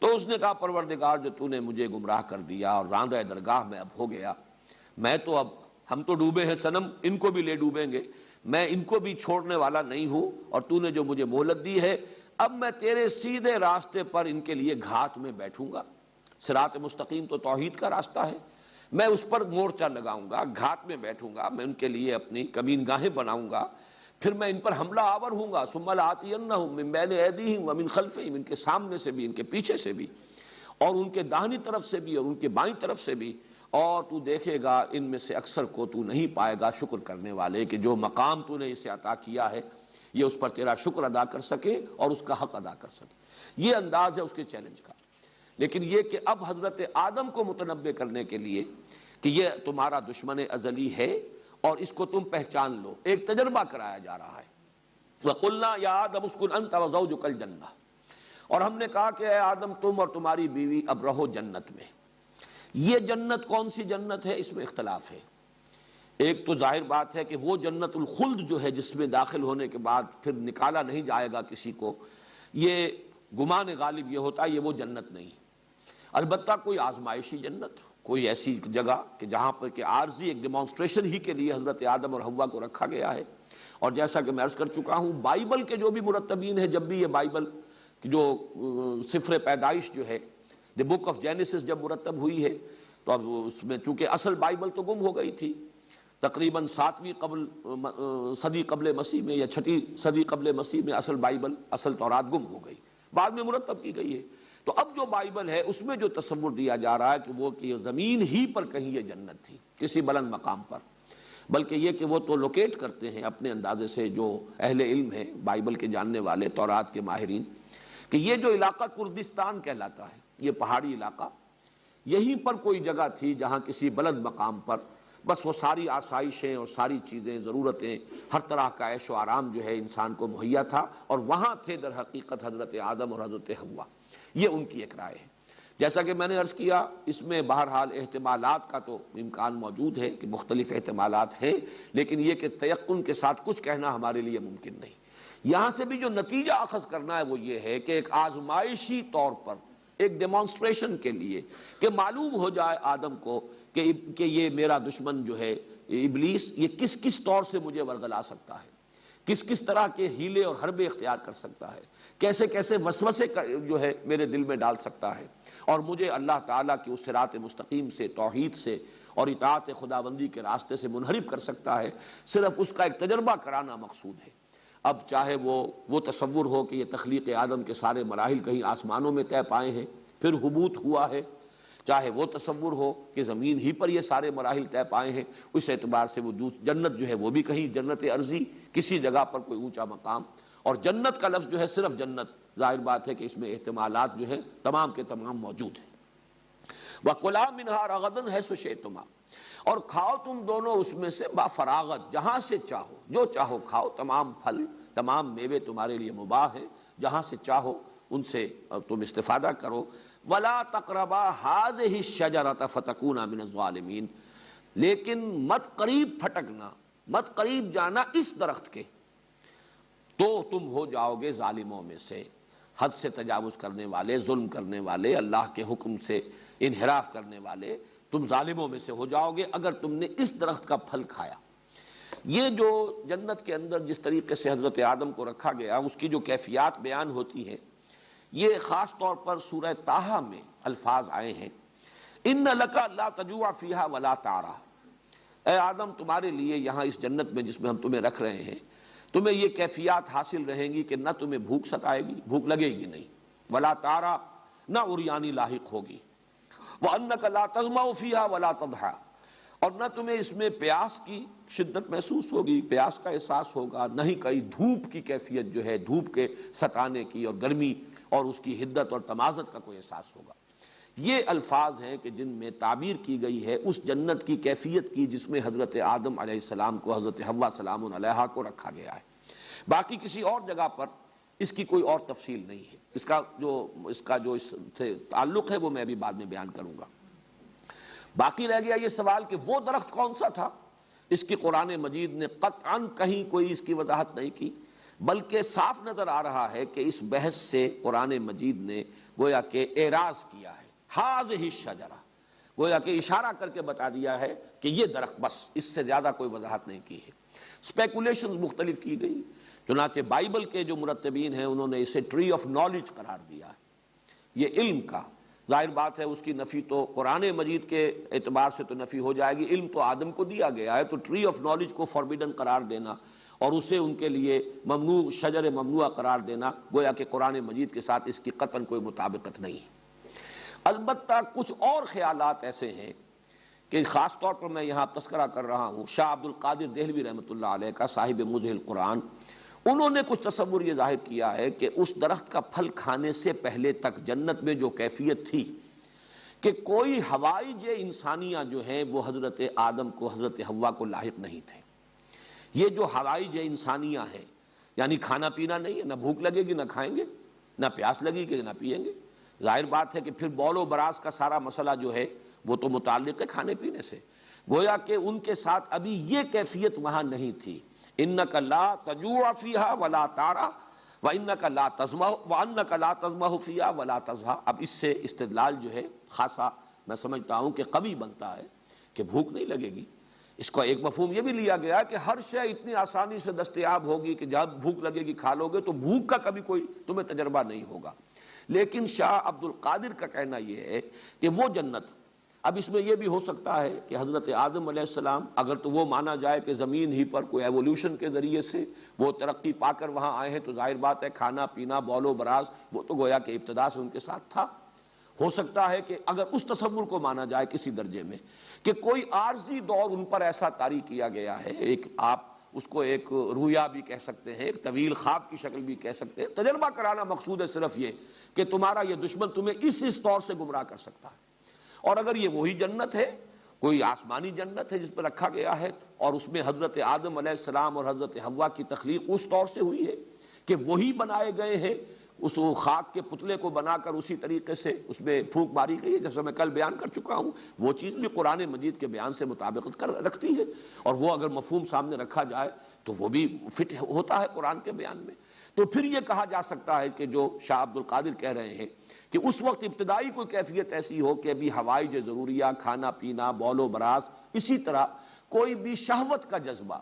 تو اس نے کہا پروردگار جو تو نے مجھے گمراہ کر دیا اور راندہ درگاہ میں اب ہو گیا، میں تو اب ہم تو ڈوبے ہیں صنم، ان کو بھی لے ڈوبیں گے، میں ان کو بھی چھوڑنے والا نہیں ہوں، اور تو نے جو مجھے مہلت دی ہے اب میں تیرے سیدھے راستے پر ان کے لیے گھات میں بیٹھوں گا۔ صراط مستقیم تو توحید کا راستہ ہے، میں اس پر مورچہ لگاؤں گا، گھات میں بیٹھوں گا، میں ان کے لیے اپنی کمین گاہیں بناؤں گا، پھر میں ان پر حملہ آور ہوں گا۔ ثم لآتینہم من بین ایدیہم ومن خلفہم، ان کے سامنے سے بھی، ان کے پیچھے سے بھی، اور ان کے داہنی طرف سے بھی اور ان کے بائیں طرف سے بھی، اور تو دیکھے گا ان میں سے اکثر کو تو نہیں پائے گا شکر کرنے والے کہ جو مقام تو نے اسے عطا کیا ہے یہ اس پر تیرا شکر ادا کر سکے اور اس کا حق ادا کر سکے۔ یہ انداز ہے اس کے چیلنج کا۔ لیکن یہ کہ اب حضرت آدم کو متنبع کرنے کے لیے کہ یہ تمہارا دشمن ازلی ہے اور اس کو تم پہچان لو، ایک تجربہ کرایا جا رہا ہے۔ وَقُلْنَا يَا آدَمُ اسْكُنْ أَنْتَ وَزَوْجُكَ الْجَنَّةَ، اور ہم نے کہا کہ اے آدم تم اور تمہاری بیوی اب رہو جنت میں۔ یہ جنت کون سی جنت ہے اس میں اختلاف ہے۔ ایک تو ظاہر بات ہے کہ وہ جنت الخلد جو ہے جس میں داخل ہونے کے بعد پھر نکالا نہیں جائے گا کسی کو، یہ گمان غالب یہ ہوتا ہے یہ وہ جنت نہیں۔ البتہ کوئی آزمائشی جنت، کوئی ایسی جگہ کہ جہاں پر کہ عارضی ایک ڈیمانسٹریشن ہی کے لیے حضرت آدم اور حوا کو رکھا گیا ہے۔ اور جیسا کہ میں عرض کر چکا ہوں، بائبل کے جو بھی مرتبین ہیں، جب بھی یہ بائبل جو سفر پیدائش جو ہے، دی بک آف جینیسس جب مرتب ہوئی ہے، تو اب اس میں چونکہ اصل بائبل تو گم ہو گئی تھی تقریباً 7ویں صدی قبل مسیح میں یا 6 صدی قبل مسیح میں اصل بائبل، اصل تورات گم ہو گئی، بعد میں مرتب کی گئی ہے۔ تو اب جو بائبل ہے اس میں جو تصور دیا جا رہا ہے کہ وہ کہ زمین ہی پر کہیں یہ جنت تھی، کسی بلند مقام پر، بلکہ یہ کہ وہ تو لوکیٹ کرتے ہیں اپنے اندازے سے جو اہل علم ہیں بائبل کے جاننے والے، تورات کے ماہرین، کہ یہ جو علاقہ کردستان کہلاتا ہے، یہ پہاڑی علاقہ، یہیں پر کوئی جگہ تھی جہاں کسی بلند مقام پر بس وہ ساری آسائشیں اور ساری چیزیں، ضرورتیں، ہر طرح کا عیش و آرام جو ہے انسان کو مہیا تھا، اور وہاں تھے در حقیقت حضرت آدم اور حضرت حوا۔ یہ ان کی ایک رائے ہے۔ جیسا کہ میں نے عرض کیا، اس میں بہرحال احتمالات کا تو امکان موجود ہے کہ مختلف احتمالات ہیں، لیکن یہ کہ تیقن کے ساتھ کچھ کہنا ہمارے لیے ممکن نہیں۔ یہاں سے بھی جو نتیجہ اخذ کرنا ہے وہ یہ ہے کہ ایک آزمائشی طور پر، ایک ڈیمانسٹریشن کے لیے کہ معلوم ہو جائے آدم کو کہ یہ میرا دشمن جو ہے ابلیس، یہ کس کس طور سے مجھے ورگلا سکتا ہے، کس کس طرح کے ہیلے اور حربے اختیار کر سکتا ہے، کیسے کیسے وسوسے جو ہے میرے دل میں ڈال سکتا ہے، اور مجھے اللہ تعالیٰ کی اس صراط مستقیم سے، توحید سے اور اطاعت خداوندی کے راستے سے منحرف کر سکتا ہے۔ صرف اس کا ایک تجربہ کرانا مقصود ہے۔ اب چاہے وہ تصور ہو کہ یہ تخلیق آدم کے سارے مراحل کہیں آسمانوں میں طے پائے ہیں پھر حبوط ہوا ہے، چاہے وہ تصور ہو کہ زمین ہی پر یہ سارے مراحل طے پائے ہیں، اس اعتبار سے وہ جنت جو ہے وہ بھی کہیں جنت ارضی، کسی جگہ پر کوئی اونچا مقام، اور جنت کا لفظ جو ہے صرف جنت، ظاہر بات ہے کہ اس میں احتمالات جو ہیں تمام کے تمام موجود ہیں۔ وَكُلَا مِنْهَا رَغَدًا حَيْثُ شِئْتُمَا، اور کھاؤ تم دونوں اس میں سے با فراغت، جہاں سے چاہو، جو چاہو کھاؤ، تمام پھل، تمام میوے تمہارے لیے مباح ہیں، جہاں سے چاہو ان سے تم استفادہ کرو۔ وَلَا تَقْرَبَا هَٰذِهِ الشَّجَرَةَ فَتَكُونَا مِنَ الظَّالِمِينَ، لیکن مت قریب پھٹکنا، مت قریب جانا اس درخت کے، تو تم ہو جاؤ گے ظالموں میں سے، حد سے تجاوز کرنے والے، ظلم کرنے والے، اللہ کے حکم سے انحراف کرنے والے، تم ظالموں میں سے ہو جاؤ گے اگر تم نے اس درخت کا پھل کھایا۔ یہ جو جنت کے اندر جس طریقے سے حضرت آدم کو رکھا گیا، اس کی جو کیفیات بیان ہوتی ہیں، یہ خاص طور پر سورہ طٰہٰ میں الفاظ آئے ہیں، اِنَّ لَكَ لَا تَجُوعَ فِيهَا وَلَا تَعْرَىٰ، اے آدم تمہارے لیے یہاں اس جنت میں جس میں ہم تمہیں رکھ رہے ہیں، تمہیں یہ کیفیات حاصل رہیں گی کہ نہ تمہیں بھوک ستائے گی، بھوک لگے گی نہیں، ولا تارا، نہ عریانی لاحق ہوگی، وَأَنَّكَ لَا تَظْمَأُ فِيهَا وَلَا تَضْحَىٰ، اور نہ تمہیں اس میں پیاس کی شدت محسوس ہوگی، پیاس کا احساس ہوگا، نہ ہی کئی دھوپ کی کیفیت جو ہے، دھوپ کے ستانے کی اور گرمی اور اس کی حدت اور تمازت کا کوئی احساس ہوگا۔ یہ الفاظ ہیں کہ جن میں تعبیر کی گئی ہے اس جنت کی کیفیت کی جس میں حضرت آدم علیہ السلام کو، حضرت حوا سلام علیہا کو رکھا گیا ہے۔ باقی کسی اور جگہ پر اس کی کوئی اور تفصیل نہیں ہے۔ اس کا جو اس سے تعلق ہے وہ میں بھی بعد میں بیان کروں گا۔ باقی رہ گیا یہ سوال کہ وہ درخت کون سا تھا، اس کی قرآن مجید نے قطعاً کہیں کوئی اس کی وضاحت نہیں کی، بلکہ صاف نظر آ رہا ہے کہ اس بحث سے قرآن مجید نے گویا کہ اعراض کیا ہے، ہذہ الشجرہ، گویا کہ اشارہ کر کے بتا دیا ہے کہ یہ درخت، بس اس سے زیادہ کوئی وضاحت نہیں کی ہے۔ اسپیکولیشنز مختلف کی گئی، چنانچہ بائبل کے جو مرتبین ہیں انہوں نے اسے ٹری آف نالج قرار دیا ہے، یہ علم کا۔ ظاہر بات ہے اس کی نفی تو قرآن مجید کے اعتبار سے تو نفی ہو جائے گی، علم تو آدم کو دیا گیا ہے، تو ٹری آف نالج کو فاربیڈن قرار دینا اور اسے ان کے لیے ممنوع، شجر ممنوعہ قرار دینا، گویا کہ قرآن مجید کے ساتھ اس کی قطعاً کوئی مطابقت نہیں ہے۔ البتہ کچھ اور خیالات ایسے ہیں کہ خاص طور پر میں یہاں تذکرہ کر رہا ہوں شاہ عبد القادر دہلوی رحمۃ اللہ علیہ کا، صاحب موضح القرآن، انہوں نے کچھ تصور یہ ظاہر کیا ہے کہ اس درخت کا پھل کھانے سے پہلے تک جنت میں جو کیفیت تھی کہ کوئی حوائج انسانیہ جو ہیں وہ حضرت آدم کو، حضرت حوا کو لاحق نہیں تھے۔ یہ جو حوائج انسانیہ ہیں، یعنی کھانا پینا نہیں ہے، نہ بھوک لگے گی نہ کھائیں گے، نہ پیاس لگے گی نہ پیئیں گے، ظاہر بات ہے کہ پھر بول و براز کا سارا مسئلہ جو ہے وہ تو متعلق ہے کھانے پینے سے، گویا کہ ان کے ساتھ ابھی یہ کیفیت وہاں نہیں تھی۔ انک لا تجوع فیہا ولا تعری وانک لا تظمأ وانک لا تظمأ فیہا ولا تضحیٰ۔ اب اس سے استدلال جو ہے خاصا میں سمجھتا ہوں کہ قوی بنتا ہے کہ بھوک نہیں لگے گی۔ اس کا ایک مفہوم یہ بھی لیا گیا کہ ہر شے اتنی آسانی سے دستیاب ہوگی کہ جب بھوک لگے گی کھا لو گے، تو بھوک کا کبھی کوئی تمہیں تجربہ نہیں ہوگا۔ لیکن شاہ عبد القادر کا کہنا یہ ہے کہ وہ جنت، اب اس میں یہ بھی ہو سکتا ہے کہ حضرت آدم علیہ السلام، اگر تو وہ مانا جائے کہ زمین ہی پر کوئی ایوولوشن کے ذریعے سے وہ ترقی پا کر وہاں آئے ہیں، تو ظاہر بات ہے کھانا پینا بول و براز وہ تو گویا کہ ابتدا سے ان کے ساتھ تھا۔ ہو سکتا ہے کہ اگر اس تصور کو مانا جائے کسی درجے میں کہ کوئی عارضی دور ان پر ایسا طاری کیا گیا ہے، ایک آپ اس کو ایک رویا بھی کہہ سکتے ہیں، ایک طویل خواب کی شکل بھی کہہ سکتے ہیں، تجربہ کرانا مقصود ہے صرف یہ کہ تمہارا یہ دشمن تمہیں اس طور سے گمراہ کر سکتا ہے۔ اور اگر یہ وہی جنت ہے، کوئی آسمانی جنت ہے جس پر رکھا گیا ہے، اور اس میں حضرت آدم علیہ السلام اور حضرت حوا کی تخلیق اس طور سے ہوئی ہے کہ وہی بنائے گئے ہیں، اس خاک کے پتلے کو بنا کر اسی طریقے سے اس میں پھونک ماری گئی ہے، جیسا میں کل بیان کر چکا ہوں، وہ چیز بھی قرآن مجید کے بیان سے مطابقت رکھتی ہے، اور وہ اگر مفہوم سامنے رکھا جائے تو وہ بھی فٹ ہوتا ہے قرآن کے بیان میں۔ تو پھر یہ کہا جا سکتا ہے کہ جو شاہ عبد القادر کہہ رہے ہیں کہ اس وقت ابتدائی کوئی کیفیت ایسی ہو کہ ابھی حوائج ضروریہ، کھانا پینا، بول و براز، اسی طرح کوئی بھی شہوت کا جذبہ،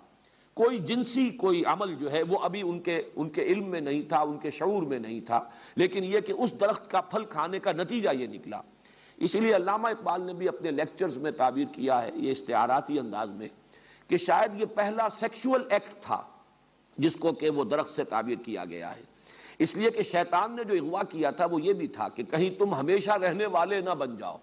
کوئی جنسی کوئی عمل جو ہے وہ ابھی ان کے علم میں نہیں تھا، ان کے شعور میں نہیں تھا، لیکن یہ کہ اس درخت کا پھل کھانے کا نتیجہ یہ نکلا۔ اسی لیے علامہ اقبال نے بھی اپنے لیکچرز میں تعبیر کیا ہے یہ استعاراتی انداز میں کہ شاید یہ پہلا سیکشول ایکٹ تھا جس کو کہ وہ درخت سے تعبیر کیا گیا ہے، اس لیے کہ شیطان نے جو اغوا کیا تھا وہ یہ بھی تھا کہ کہیں تم ہمیشہ رہنے والے نہ بن جاؤ،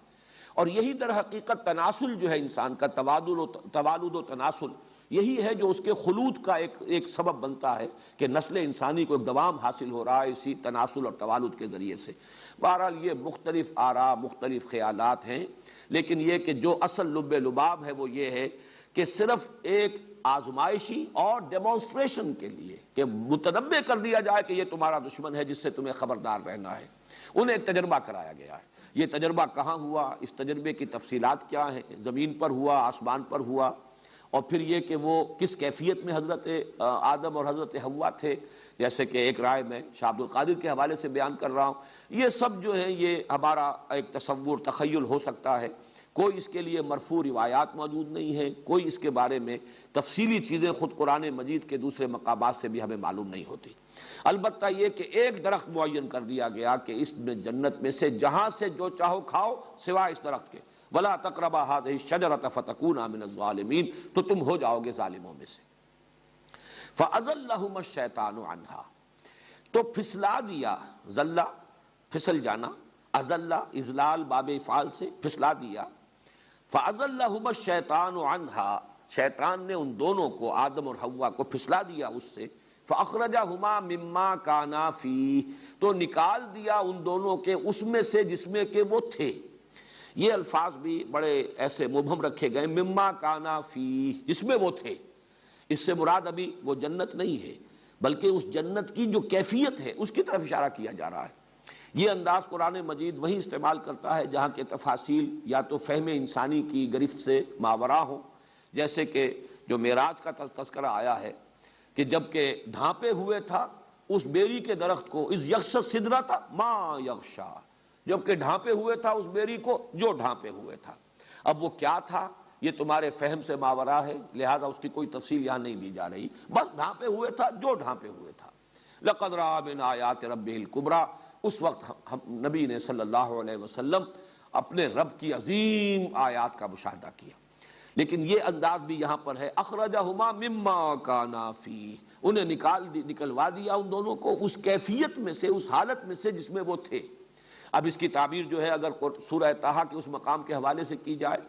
اور یہی در حقیقت تناسل جو ہے انسان کا، توالد و تناسل، یہی ہے جو اس کے خلود کا ایک سبب بنتا ہے کہ نسل انسانی کو ایک دوام حاصل ہو رہا ہے اسی تناسل اور توالد کے ذریعے سے۔ بہرحال یہ مختلف آراء، مختلف خیالات ہیں، لیکن یہ کہ جو اصل لب لباب ہے وہ یہ ہے کہ صرف ایک آزمائشی اور ڈیمونسٹریشن کے لیے کہ متنبع کر دیا جائے کہ یہ تمہارا دشمن ہے جس سے تمہیں خبردار رہنا ہے، انہیں ایک تجربہ کرایا گیا ہے۔ یہ تجربہ کہاں ہوا، اس تجربے کی تفصیلات کیا ہیں، زمین پر ہوا، آسمان پر ہوا، اور پھر یہ کہ وہ کس کیفیت میں حضرت آدم اور حضرت حوا تھے، جیسے کہ ایک رائے میں شاہ عبد القادر کے حوالے سے بیان کر رہا ہوں، یہ سب جو ہے یہ ہمارا ایک تصور، تخیل ہو سکتا ہے، کوئی اس کے لیے مرفوع روایات موجود نہیں ہے، کوئی اس کے بارے میں تفصیلی چیزیں خود قرآن مجید کے دوسرے مقامات سے بھی ہمیں معلوم نہیں ہوتی۔ البتہ یہ کہ ایک درخت معین کر دیا گیا کہ اس میں جنت میں سے جہاں سے جو چاہو کھاؤ سوائے اس درخت کے، وَلَا تَقْرَبَا هَٰذِهِ الشَّجَرَةَ فَتَكُونَا مِنَ الظَّالِمِينَ، تو تم ہو جاؤ گے ظالموں میں سے۔ فَأَزَلَّهُمَا الشَّيْطَانُ عَنْهَا، تو پھسلا دیا، ذلہ پھسل جانا، ازلہ اذلال باب افعال سے پھسلا دیا، فَأَزَلَّهُمَا الشَّيْطَانُ عَنْهَا، شیطان نے ان دونوں کو، آدم اور حوا کو، پھسلا دیا اس سے. فَأَخْرَجَهُمَا مِمَّا كَانَا فِيهِ، تو نکال دیا ان دونوں کے اس میں سے جس میں کہ وہ تھے. یہ الفاظ بھی بڑے ایسے مبہم رکھے گئے، مما کانا فیہ، جس میں وہ تھے. اس سے مراد ابھی وہ جنت نہیں ہے، بلکہ اس جنت کی جو کیفیت ہے اس کی طرف اشارہ کیا جا رہا ہے. یہ انداز قرآن مجید وہی استعمال کرتا ہے جہاں کے تفاصیل یا تو فہم انسانی کی گرفت سے ماورا ہو، جیسے کہ جو معراج کا تذکرہ آیا ہے کہ جب کہ ڈھانپے ہوئے تھا اس بیری کے درخت کو، اذ یغشی السدرۃ ما یغشی، جب کہ ڈھانپے ہوئے تھا اس بیری کو جو ڈھانپے ہوئے تھا. اب وہ کیا تھا یہ تمہارے فہم سے ماورا ہے، لہذا اس کی کوئی تفصیل یہاں نہیں دی جا رہی، بس ڈھانپے ہوئے تھا جو ڈھانپے ہوئے تھا. لقد رأى من آیات ربہ الکبریٰ، اس وقت نبی نے صلی اللہ علیہ وسلم اپنے رب کی عظیم آیات کا مشاہدہ کیا. لیکن یہ انداز بھی یہاں پر ہے، اخرجہما مما کانا فیہ، انہیں نکلوا دیا ان دونوں کو اس کیفیت میں سے، اس حالت میں سے جس میں وہ تھے. اب اس کی تعبیر جو ہے اگر سورہ طٰہٰ کے اس مقام کے حوالے سے کی جائے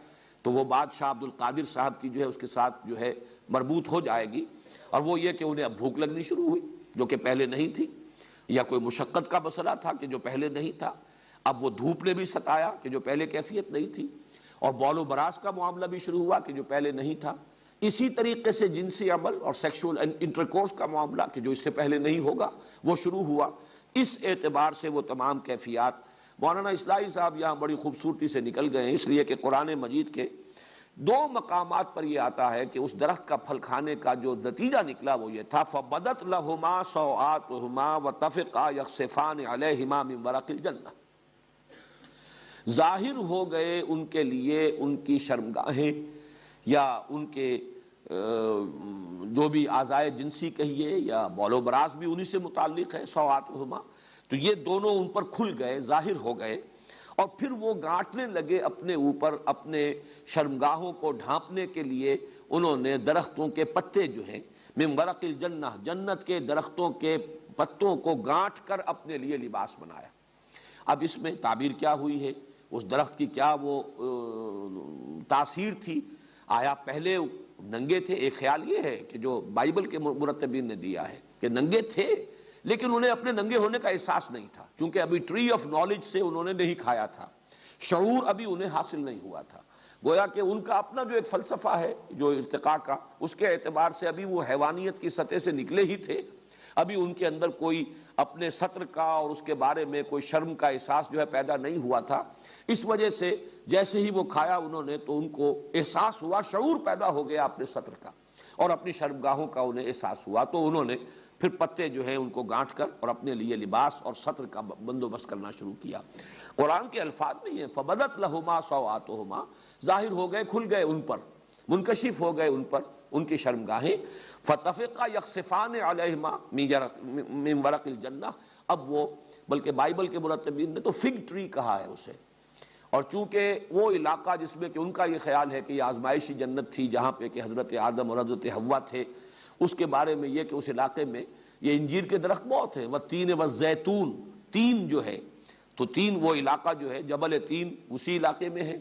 تو وہ بادشاہ عبد القادر صاحب کی جو ہے اس کے ساتھ جو ہے مربوط ہو جائے گی، اور وہ یہ کہ انہیں اب بھوک لگنی شروع ہوئی جو کہ پہلے نہیں تھی، یا کوئی مشقت کا مسئلہ تھا کہ جو پہلے نہیں تھا. اب وہ دھوپ نے بھی ستایا کہ جو پہلے کیفیت نہیں تھی، اور بول و براز کا معاملہ بھی شروع ہوا کہ جو پہلے نہیں تھا. اسی طریقے سے جنسی عمل اور سیکشول انٹرکورس کا معاملہ کہ جو اس سے پہلے نہیں ہوگا وہ شروع ہوا. اس اعتبار سے وہ تمام کیفیات مولانا اصلاحی صاحب یہاں بڑی خوبصورتی سے نکل گئے ہیں، اس لیے کہ قرآن مجید کے دو مقامات پر یہ آتا ہے کہ اس درخت کا پھل کھانے کا جو نتیجہ نکلا وہ یہ تھا، فَبَدَتْ لَهُمَا سَوْآتُهُمَا وَطَفِقَا يَخْصِفَانِ عَلَيْهِمَا مِنْ وَرَقِ الْجَنَّةِ، ظاہر ہو گئے ان کے لیے ان کی شرمگاہیں یا ان کے جو بھی اعضائے جنسی کہیے یا بول و براز بھی انہی سے متعلق ہے، سوآتہما، تو یہ دونوں ان پر کھل گئے، ظاہر ہو گئے، اور پھر وہ گانٹنے لگے اپنے اوپر، اپنے شرمگاہوں کو ڈھانپنے کے لیے انہوں نے درختوں کے پتے جو ہیں من ورق الجنہ، جنت کے درختوں کے پتوں کو گانٹ کر اپنے لیے لباس بنایا. اب اس میں تعبیر کیا ہوئی ہے، اس درخت کی کیا وہ تاثیر تھی؟ آیا پہلے ننگے تھے؟ ایک خیال یہ ہے کہ جو بائبل کے مرتبین نے دیا ہے کہ ننگے تھے لیکن انہیں اپنے ننگے ہونے کا احساس نہیں تھا، چونکہ ابھی ٹری آف نالج سے انہوں نے نہیں کھایا تھا، شعور ابھی انہیں حاصل نہیں ہوا تھا. گویا کہ ان کا اپنا جو ایک فلسفہ ہے جو ارتقاء کا، اس کے اعتبار سے ابھی وہ حیوانیت کی سطح سے نکلے ہی تھے، ابھی ان کے اندر کوئی اپنے سطر کا اور اس کے بارے میں کوئی شرم کا احساس جو ہے پیدا نہیں ہوا تھا. اس وجہ سے جیسے ہی وہ کھایا انہوں نے تو ان کو احساس ہوا، شعور پیدا ہو گیا اپنے سطر کا اور اپنی شرمگاہوں کا انہیں احساس ہوا، تو انہوں نے پھر پتے جو ہیں ان کو گانٹ کر اور اپنے لیے لباس اور سطر کا بندوبست کرنا شروع کیا. قرآن کے الفاظ نہیں ہیں، فَبَدَتْ لَهُمَا سَوْآتُهُمَا، ظاہر ہو گئے، کھل گئے ان پر، منکشف ہو گئے ان پر ان کی شرمگاہیں. فَطَفِقَا يَخْصِفَانِ عَلَيْهِمَا مِنْ وَرَقِ الْجَنَّةِ، اب وہ بلکہ بائبل کے مرتبین نے تو فگ ٹری کہا ہے اسے، اور چونکہ وہ علاقہ جس میں کہ ان کا یہ خیال ہے کہ یہ آزمائشی جنت تھی جہاں پہ کہ حضرت آدم اور حضرت حوا تھے، اس کے بارے میں یہ کہ اس علاقے میں یہ انجیر کے درخت بہت ہیں، والتین والزیتون، تین جو ہے تو تین وہ علاقہ جو ہے جبل تین اسی علاقے میں ہے،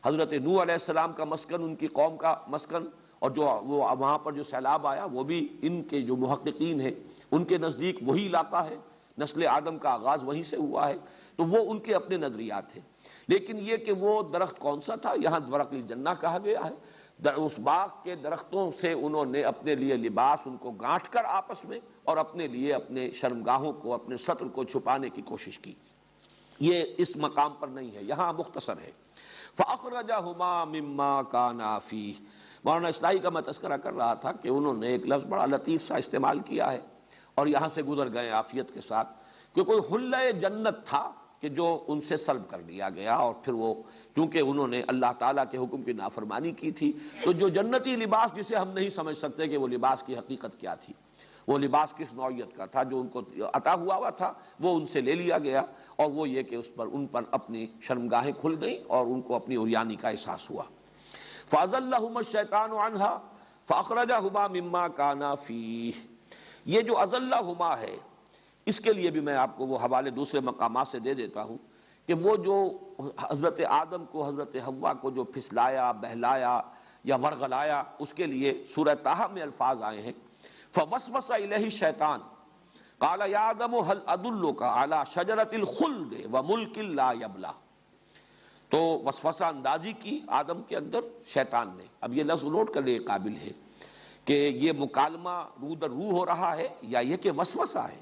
حضرت نوح علیہ السلام کا مسکن، ان کی قوم کا مسکن، اور جو وہ وہاں پر جو سیلاب آیا وہ بھی ان کے جو محققین ہیں ان کے نزدیک وہی علاقہ ہے، نسل آدم کا آغاز وہیں سے ہوا ہے، تو وہ ان کے اپنے نظریات ہیں. لیکن یہ کہ وہ درخت کون سا تھا، یہاں ورق الجنہ کہا گیا ہے. اس باغ کے درختوں سے انہوں نے اپنے لیے لباس ان کو گانٹ کر آپس میں اور اپنے لیے اپنے شرمگاہوں کو، اپنے سطر کو چھپانے کی کوشش کی. یہ اس مقام پر نہیں ہے، یہاں مختصر ہے. فَأَخْرَجَهُمَا مِمَّا كَانَا فِيهِ. مولانا اصلاحی کا میں تذکرہ کر رہا تھا کہ انہوں نے ایک لفظ بڑا لطیف سا استعمال کیا ہے اور یہاں سے گزر گئے عافیت کے ساتھ کہ کوئی حلہ جنت تھا کہ جو ان سے سلب کر دیا گیا، اور پھر وہ چونکہ انہوں نے اللہ تعالیٰ کے حکم کی نافرمانی کی تھی تو جو جنتی لباس جسے ہم نہیں سمجھ سکتے کہ وہ لباس کی حقیقت کیا تھی، وہ لباس کس نوعیت کا تھا جو ان کو عطا ہوا تھا، وہ ان سے لے لیا گیا، اور وہ یہ کہ ان پر اپنی شرمگاہیں کھل گئیں اور ان کو اپنی عریانی کا احساس ہوا. فَأَزَلَّهُمَا الشَّيْطَانُ عَنْهَا فَأَخْرَجَهُمَا مِمَّا كَانَا فِيهِ. یہ جو أَزَلَّهُمَا ہے اس کے لیے بھی میں آپ کو وہ حوالے دوسرے مقامات سے دے دیتا ہوں کہ وہ جو حضرت آدم کو حضرت حوا کو جو پھسلایا بہلایا یا ورغلایا، اس کے لیے سورہ طٰہٰ میں الفاظ آئے ہیں فوسوس الیہ الشیطان قال یا آدم هل ادلک علی شجرۃ الخلد وملک لا یبلی، تو وسوسہ اندازی کی آدم کے اندر شیطان نے۔ اب یہ لفظ نوٹ کرنے کے قابل ہے کہ یہ مکالمہ روح در روح ہو رہا ہے یا یہ کہ وسوسہ ہے،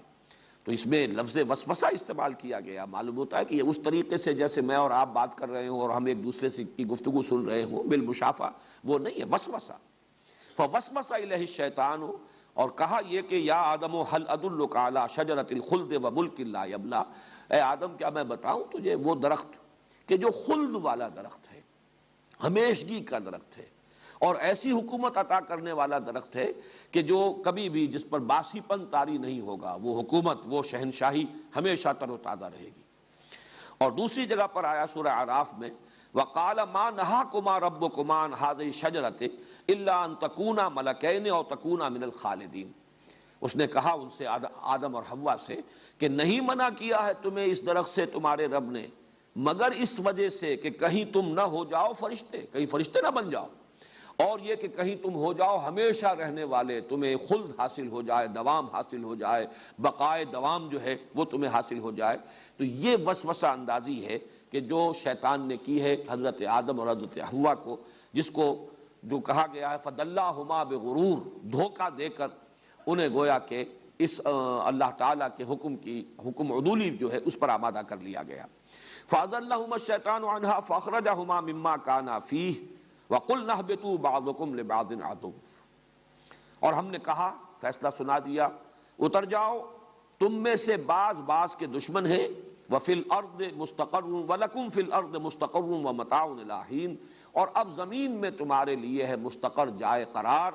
تو اس میں لفظ وسوسہ استعمال کیا گیا۔ معلوم ہوتا ہے کہ یہ اس طریقے سے جیسے میں اور آپ بات کر رہے ہوں اور ہم ایک دوسرے سے کی گفتگو سن رہے ہوں بالمشافہ، وہ نہیں ہے وسوسہ۔ فوسوس الیہ الشیطان، اور کہا یہ کہ یا آدم هل ادلک علی شجرۃ الخلد وملک لا یبلی، اے آدم کیا میں بتاؤں تجھے وہ درخت کہ جو خلد والا درخت ہے، ہمیشگی کا درخت ہے، اور ایسی حکومت عطا کرنے والا درخت ہے کہ جو کبھی بھی جس پر باسی پن طاری نہیں ہوگا، وہ حکومت، وہ شہنشاہی ہمیشہ تر و تازہ رہے گی۔ اور دوسری جگہ پر آیا سورہ اعراف میں وَقَالَ مَا نَهَاكُمَا رَبُّكُمَا عَنْ هَٰذِهِ الشَّجَرَةِ إِلَّا أَن تَكُونَا مَلَكَيْنِ أَوْ تَكُونَا مِنَ الْخَالِدِينَ، اس نے کہا ان سے آدم اور حوا سے کہ نہیں منع کیا ہے تمہیں اس درخت سے تمہارے رب نے مگر اس وجہ سے کہ کہیں تم نہ ہو جاؤ فرشتے، کہیں فرشتے نہ بن جاؤ، اور یہ کہ کہیں تم ہو جاؤ ہمیشہ رہنے والے، تمہیں خلد حاصل ہو جائے، دوام حاصل ہو جائے، بقائے دوام جو ہے وہ تمہیں حاصل ہو جائے۔ تو یہ وسوسہ اندازی ہے کہ جو شیطان نے کی ہے حضرت آدم اور حضرت حوا کو، جس کو جو کہا گیا ہے فَدَلَّاهُمَا بِغُرُورٍ، دھوکہ دے کر انہیں گویا کہ اس اللہ تعالیٰ کے حکم عدولی جو ہے اس پر آمادہ کر لیا گیا۔ فَأَزَلَّهُمَا الشَّيْطَانُ عَنْهَا فَأَخْرَجَهُمَا مِمَّا كَانَا فِيهِ وَقُلْنَا اهْبِطُوا بَعْضُكُمْ لِبَعْضٍ عَدُوٌّ، اور ہم نے کہا، فیصلہ سنا دیا، اتر جاؤ، تم میں سے بعض کے دشمن ہیں، وَفِي الْأَرْضِ مُسْتَقَرٌّ وَلَكُمْ فِي الْأَرْضِ مُسْتَقَرٌّ وَمَتَاعٌ إِلَىٰ حِينٍ، اور اب زمین میں تمہارے لیے ہے مستقر، جائے قرار،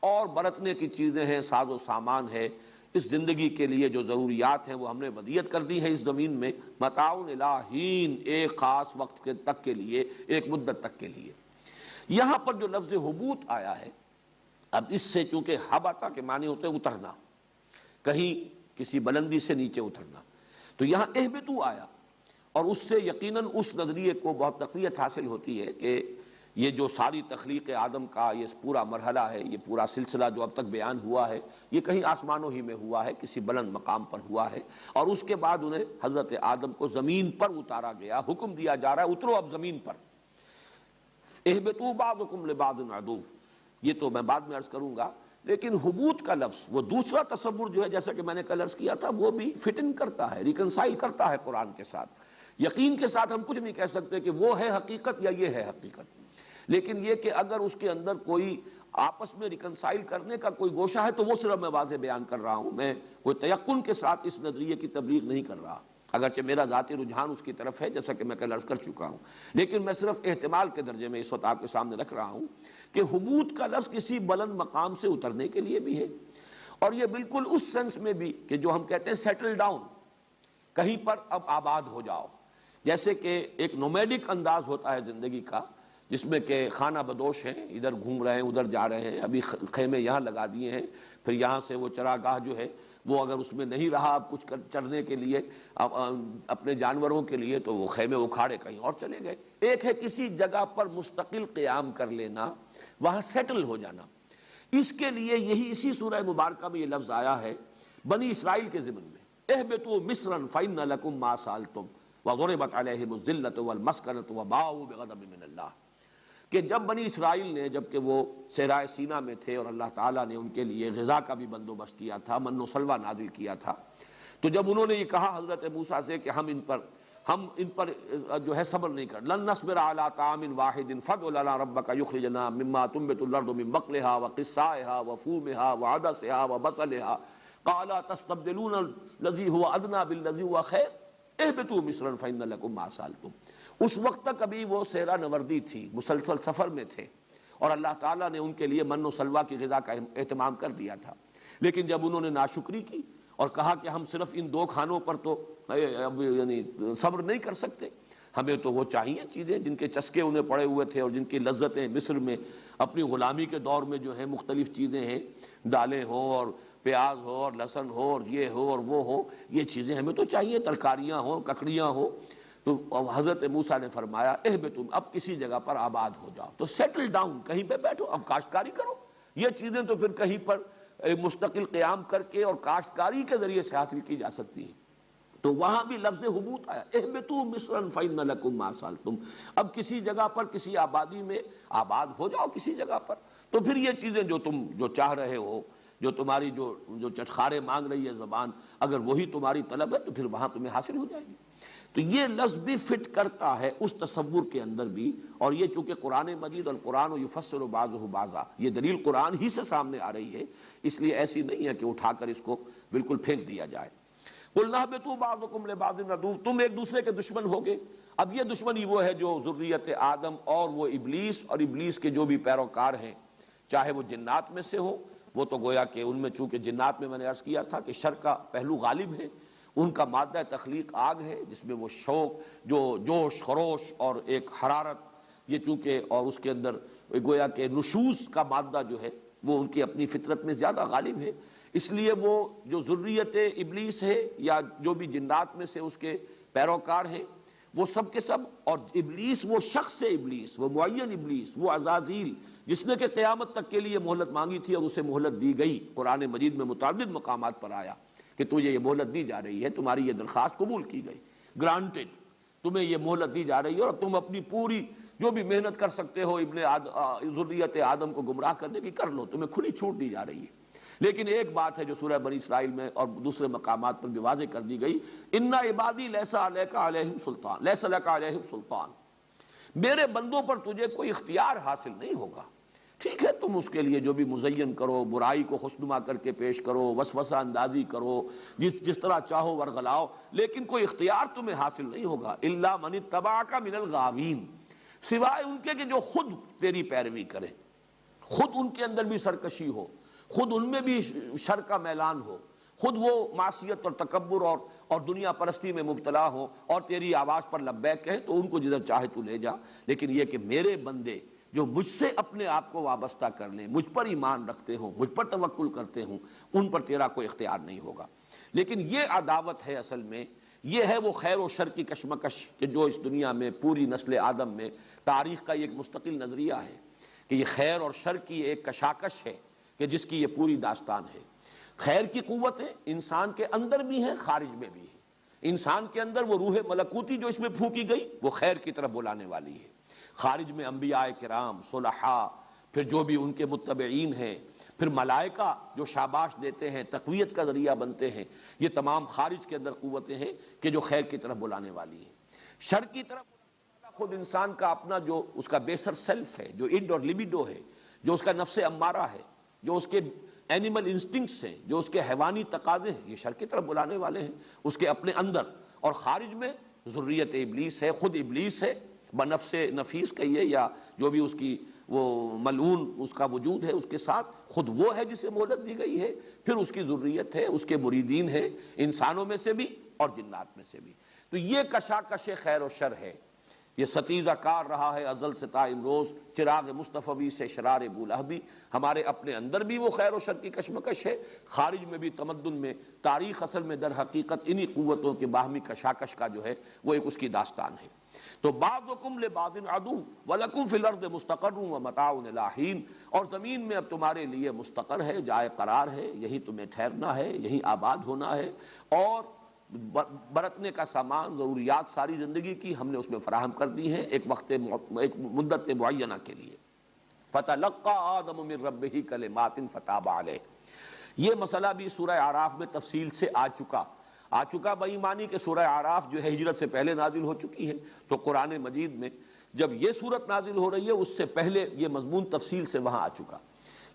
اور برتنے کی چیزیں ہیں، ساز و سامان ہے، اس زندگی کے لیے جو ضروریات ہیں وہ ہم نے ودیعت کر دی ہے اس زمین میں، متاع الی حین، ایک خاص وقت تک کے لیے، ایک مدت تک کے لیے۔ یہاں پر جو لفظ حبوط آیا ہے، اب اس سے چونکہ حبطہ کے معنی ہوتے ہیں اترنا، کہیں کسی بلندی سے نیچے اترنا، تو یہاں اہبطوا آیا، اور اس سے یقیناً اس نظریے کو بہت تقویت حاصل ہوتی ہے کہ یہ جو ساری تخلیق آدم کا یہ پورا مرحلہ ہے، یہ پورا سلسلہ جو اب تک بیان ہوا ہے، یہ کہیں آسمانوں ہی میں ہوا ہے، کسی بلند مقام پر ہوا ہے، اور اس کے بعد انہیں حضرت آدم کو زمین پر اتارا گیا، حکم دیا جا رہا ہے اترو اب زمین پر، اہبطوا بعضکم لبعض عدو، یہ تو میں بعد میں عرض کروں گا۔ لیکن حبوط کا لفظ، وہ دوسرا تصور جو ہے، جیسا کہ میں نے کل عرض کیا تھا، وہ بھی فٹ ان کرتا ہے، ریکنسائل کرتا ہے قرآن کے ساتھ۔ یقین کے ساتھ ہم کچھ نہیں کہہ سکتے کہ وہ ہے حقیقت یا یہ ہے حقیقت، لیکن یہ کہ اگر اس کے اندر کوئی آپس میں ریکنسائل کرنے کا کوئی گوشہ ہے تو وہ صرف میں واضح بیان کر رہا ہوں، میں کوئی تیقن کے ساتھ اس نظریے کی تبلیغ نہیں کر رہا، اگرچہ میرا ذاتی رجحان اس کی طرف ہے جیسا کہ میں کل عرض کر چکا ہوں، لیکن میں صرف احتمال کے درجے میں اس وقت آپ کے سامنے رکھ رہا ہوں کہ حبوط کا لفظ کسی بلند مقام سے اترنے کے لیے بھی ہے، اور یہ بالکل اس سینس میں بھی کہ جو ہم کہتے ہیں سیٹل ڈاؤن، کہیں پر اب آباد ہو جاؤ، جیسے کہ ایک نومیڈک انداز ہوتا ہے زندگی کا، جس میں کہ خانہ بدوش ہیں، ادھر گھوم رہے ہیں ادھر جا رہے ہیں، ابھی خیمے یہاں لگا دیے ہیں، پھر یہاں سے وہ چراگاہ جو ہے وہ اگر اس میں نہیں رہا اب کچھ چرنے کے لیے اپنے جانوروں کے لیے، تو وہ خیمے اکھاڑے کہیں اور چلے گئے۔ ایک ہے کسی جگہ پر مستقل قیام کر لینا، وہاں سیٹل ہو جانا، اس کے لیے یہی اسی سورہ مبارکہ میں یہ لفظ آیا ہے بنی اسرائیل کے ضمن میں، اہبطوا مصرا فإن لكم ما سألتم وضربت عليهم الذلة والمسكنة وباءوا بغضب من اللہ، کہ جب بنی اسرائیل نے، جب کہ وہ صحرائے سینا میں تھے اور اللہ تعالیٰ نے ان کے لیے غذا کا بھی بندوبست کیا تھا، من و سلوہ نازل کیا تھا، تو جب انہوں نے یہ کہا حضرت موسیٰ سے کہ ہم ان پر جو ہے صبر نہیں کر، لن نصبر علی طعام واحد فادع لنا ربک یخرج لنا مما تنبت الارض من بقلها وقثائها وفومها وعدسها وبصلها قال تستبدلون الذی هو ادنی بالذی هو خیر اہبطوا مصرا فإن لكم ما سألتم۔ اس وقت تک ابھی وہ سیرا نوردی تھی، مسلسل سفر میں تھے، اور اللہ تعالیٰ نے ان کے لیے من و سلوہ کی غذا کا اہتمام کر دیا تھا، لیکن جب انہوں نے ناشکری کی اور کہا کہ ہم صرف ان دو کھانوں پر تو یعنی صبر نہیں کر سکتے، ہمیں تو وہ چاہیے چیزیں جن کے چسکے انہیں پڑے ہوئے تھے اور جن کی لذتیں مصر میں اپنی غلامی کے دور میں جو ہے مختلف چیزیں ہیں، دالیں ہوں اور پیاز ہو اور لہسن ہو اور یہ ہو اور وہ ہو، یہ چیزیں ہمیں تو چاہیے، ترکاریاں ہوں، ککڑیاں ہوں، تو حضرت موسیٰ نے فرمایا اہبطوا، اب کسی جگہ پر آباد ہو جاؤ، تو سیٹل ڈاؤن، کہیں پہ بیٹھو، اب کاشتکاری کرو۔ یہ چیزیں تو پھر کہیں پر مستقل قیام کر کے اور کاشتکاری کے ذریعے سے حاصل کی جا سکتی ہیں۔ تو وہاں بھی لفظ حبوط آیا، اہبطوا مصرا فإن لکم ما سألتم، اب کسی جگہ پر کسی آبادی میں آباد ہو جاؤ کسی جگہ پر، تو پھر یہ چیزیں جو تم جو چاہ رہے ہو، جو تمہاری جو چٹخارے مانگ رہی ہے زبان، اگر وہی تمہاری طلب ہے تو پھر وہاں تمہیں حاصل ہو جائے گی۔ تو یہ لفظ بھی فٹ کرتا ہے اس تصور کے اندر بھی، اور یہ چونکہ قرآن مجید القرآن یفسر بعضہ بعضا، یہ دلیل قرآن ہی سے سامنے آ رہی ہے، اس لیے ایسی نہیں ہے کہ اٹھا کر اس کو بالکل پھینک دیا جائے۔ قُلْنَا اهْبِطُوا بَعْضُكُمْ لِبَعْضٍ عَدُوٌّ، تم ایک دوسرے کے دشمن ہوگے۔ اب یہ دشمنی وہ ہے جو ذریت آدم اور وہ ابلیس اور ابلیس کے جو بھی پیروکار ہیں، چاہے وہ جنات میں سے ہو، وہ تو گویا کہ ان میں چونکہ جنات میں نے عرض کیا تھا کہ شر کا پہلو غالب ہے، ان کا مادہ تخلیق آگ ہے، جس میں وہ شوق، جو جوش خروش اور ایک حرارت، یہ چونکہ اور اس کے اندر گویا کہ نشوز کا مادہ جو ہے وہ ان کی اپنی فطرت میں زیادہ غالب ہے، اس لیے وہ جو ذریت ابلیس ہے یا جو بھی جنات میں سے اس کے پیروکار ہیں، وہ سب کے سب، اور ابلیس وہ شخص ابلیس، وہ معین ابلیس، وہ عزازیل جس نے کہ قیامت تک کے لیے مہلت مانگی تھی اور اسے مہلت دی گئی، قرآن مجید میں متعدد مقامات پر آیا کہ تجھے یہ مہلت دی جا رہی ہے، تمہاری یہ درخواست قبول کی گئی، گرانٹڈ، تمہیں یہ مہلت دی جا رہی ہے، اور تم اپنی پوری جو بھی محنت کر سکتے ہو ذریت آدم کو گمراہ کرنے کی کر لو، تمہیں کھلی چھوٹ دی جا رہی ہے۔ لیکن ایک بات ہے جو سورہ بنی اسرائیل میں اور دوسرے مقامات پر بھی واضح کر دی گئی، ان عبادی لیس علیک علیہم سلطان، لیس لک علیہم سلطان، میرے بندوں پر تجھے کوئی اختیار حاصل نہیں ہوگا۔ ٹھیک ہے، تم اس کے لیے جو بھی مزین کرو، برائی کو خوشنما کر کے پیش کرو، وسوسہ اندازی کرو، جس طرح چاہو ورغلاؤ، لیکن کوئی اختیار تمہیں حاصل نہیں ہوگا، الا من اتبعک من الغاوین، سوائے ان کے کہ جو خود تیری پیروی کریں، خود ان کے اندر بھی سرکشی ہو، خود ان میں بھی شر کا میلان ہو، خود وہ معصیت اور تکبر اور دنیا پرستی میں مبتلا ہو اور تیری آواز پر لبیک کہیں، تو ان کو جدھر چاہے تو لے جا، لیکن یہ کہ میرے بندے جو مجھ سے اپنے آپ کو وابستہ کر لیں، مجھ پر ایمان رکھتے ہوں، مجھ پر توکل کرتے ہوں، ان پر تیرا کوئی اختیار نہیں ہوگا۔ لیکن یہ عداوت ہے اصل میں، یہ ہے وہ خیر و شر کی کشمکش کہ جو اس دنیا میں پوری نسل آدم میں تاریخ کا ایک مستقل نظریہ ہے کہ یہ خیر اور شر کی ایک کشاکش ہے کہ جس کی یہ پوری داستان ہے۔ خیر کی قوتیں انسان کے اندر بھی ہیں، خارج میں بھی ہیں۔ انسان کے اندر وہ روح ملکوتی جو اس میں پھونکی گئی وہ خیر کی طرف بلانے والی ہے، خارج میں انبیاء کرام، صلحاء، پھر جو بھی ان کے متبعین ہیں، پھر ملائکہ جو شاباش دیتے ہیں، تقویت کا ذریعہ بنتے ہیں، یہ تمام خارج کے اندر قوتیں ہیں کہ جو خیر کی طرف بلانے والی ہیں۔ شر کی طرف خود انسان کا اپنا جو اس کا بیسر سیلف ہے، جو انڈ اور لیبیڈو ہے، جو اس کا نفس امارہ ہے، جو اس کے اینیمل انسٹنکٹس ہیں، جو اس کے حیوانی تقاضے ہیں، یہ شر کی طرف بلانے والے ہیں اس کے اپنے اندر، اور خارج میں ذریت ابلیس ہے، خود ابلیس ہے، بنفس نفیس کہیے یا جو بھی اس کی وہ ملعون اس کا وجود ہے، اس کے ساتھ خود وہ ہے جسے مہلت دی گئی ہے، پھر اس کی ذریت ہے، اس کے مریدین ہیں، انسانوں میں سے بھی اور جنات میں سے بھی۔ تو یہ کشاکش خیر و شر ہے، یہ ستیزہ کار رہا ہے ازل سے تا امروز، چراغ مصطفی سے شرار بولہبی، ہمارے اپنے اندر بھی وہ خیر و شر کی کشمکش ہے، خارج میں بھی تمدن میں، تاریخ اصل میں در حقیقت انہی قوتوں کے باہمی کشاکش کا جو ہے وہ ایک اس کی داستان ہے۔ تو بعضکم لبعض عدو ولکم فی الارض مستقر ومتاع الی حین، اور زمین میں اب تمہارے لیے مستقر ہے، جائے قرار ہے، یہی تمہیں ٹھہرنا ہے، یہی آباد ہونا ہے، اور برتنے کا سامان، ضروریات ساری زندگی کی ہم نے اس میں فراہم کر دی ہیں ایک مدت معینہ کے لیے۔ فَتَلَقَّى آدَمُ مِن رَبِّهِ كَلِمَاتٍ فَتَابَ عَلَيْهِ، یہ مسئلہ بھی سورہ اعراف میں تفصیل سے آ چکا بے ایمانی کہ سورہ اعراف جو ہے ہجرت سے پہلے نازل ہو چکی ہے، تو قرآن مجید میں جب یہ صورت نازل ہو رہی ہے اس سے پہلے یہ مضمون تفصیل سے وہاں آ چکا،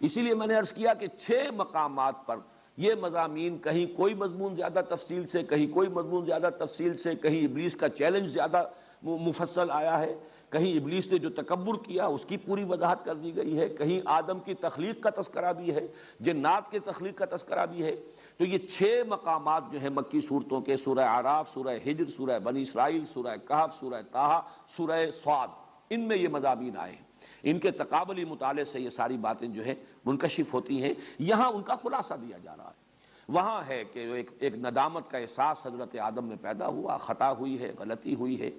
اسی لیے میں نے عرض کیا کہ 6 مقامات پر یہ مضامین، کہیں کوئی مضمون زیادہ تفصیل سے، کہیں کوئی مضمون زیادہ تفصیل سے، کہیں ابلیس کا چیلنج زیادہ مفصل آیا ہے، کہیں ابلیس نے جو تکبر کیا اس کی پوری وضاحت کر دی گئی ہے، کہیں آدم کی تخلیق کا تذکرہ بھی ہے، جنات کے تخلیق کا تذکرہ بھی ہے۔ تو یہ 6 مقامات جو ہیں مکی صورتوں کے، سورہ اعراف، سورہ ہجر، سورہ بنی اسرائیل، سورہ کہف، سورہ طٰہٰ، سورہ صاد، ان میں یہ مضامین آئے ہیں، ان کے تقابلی مطالعے سے یہ ساری باتیں جو ہیں منکشف ہوتی ہیں، یہاں ان کا خلاصہ دیا جا رہا ہے۔ وہاں ہے کہ ایک ندامت کا احساس حضرت آدم میں پیدا ہوا، خطا ہوئی ہے، غلطی ہوئی ہے،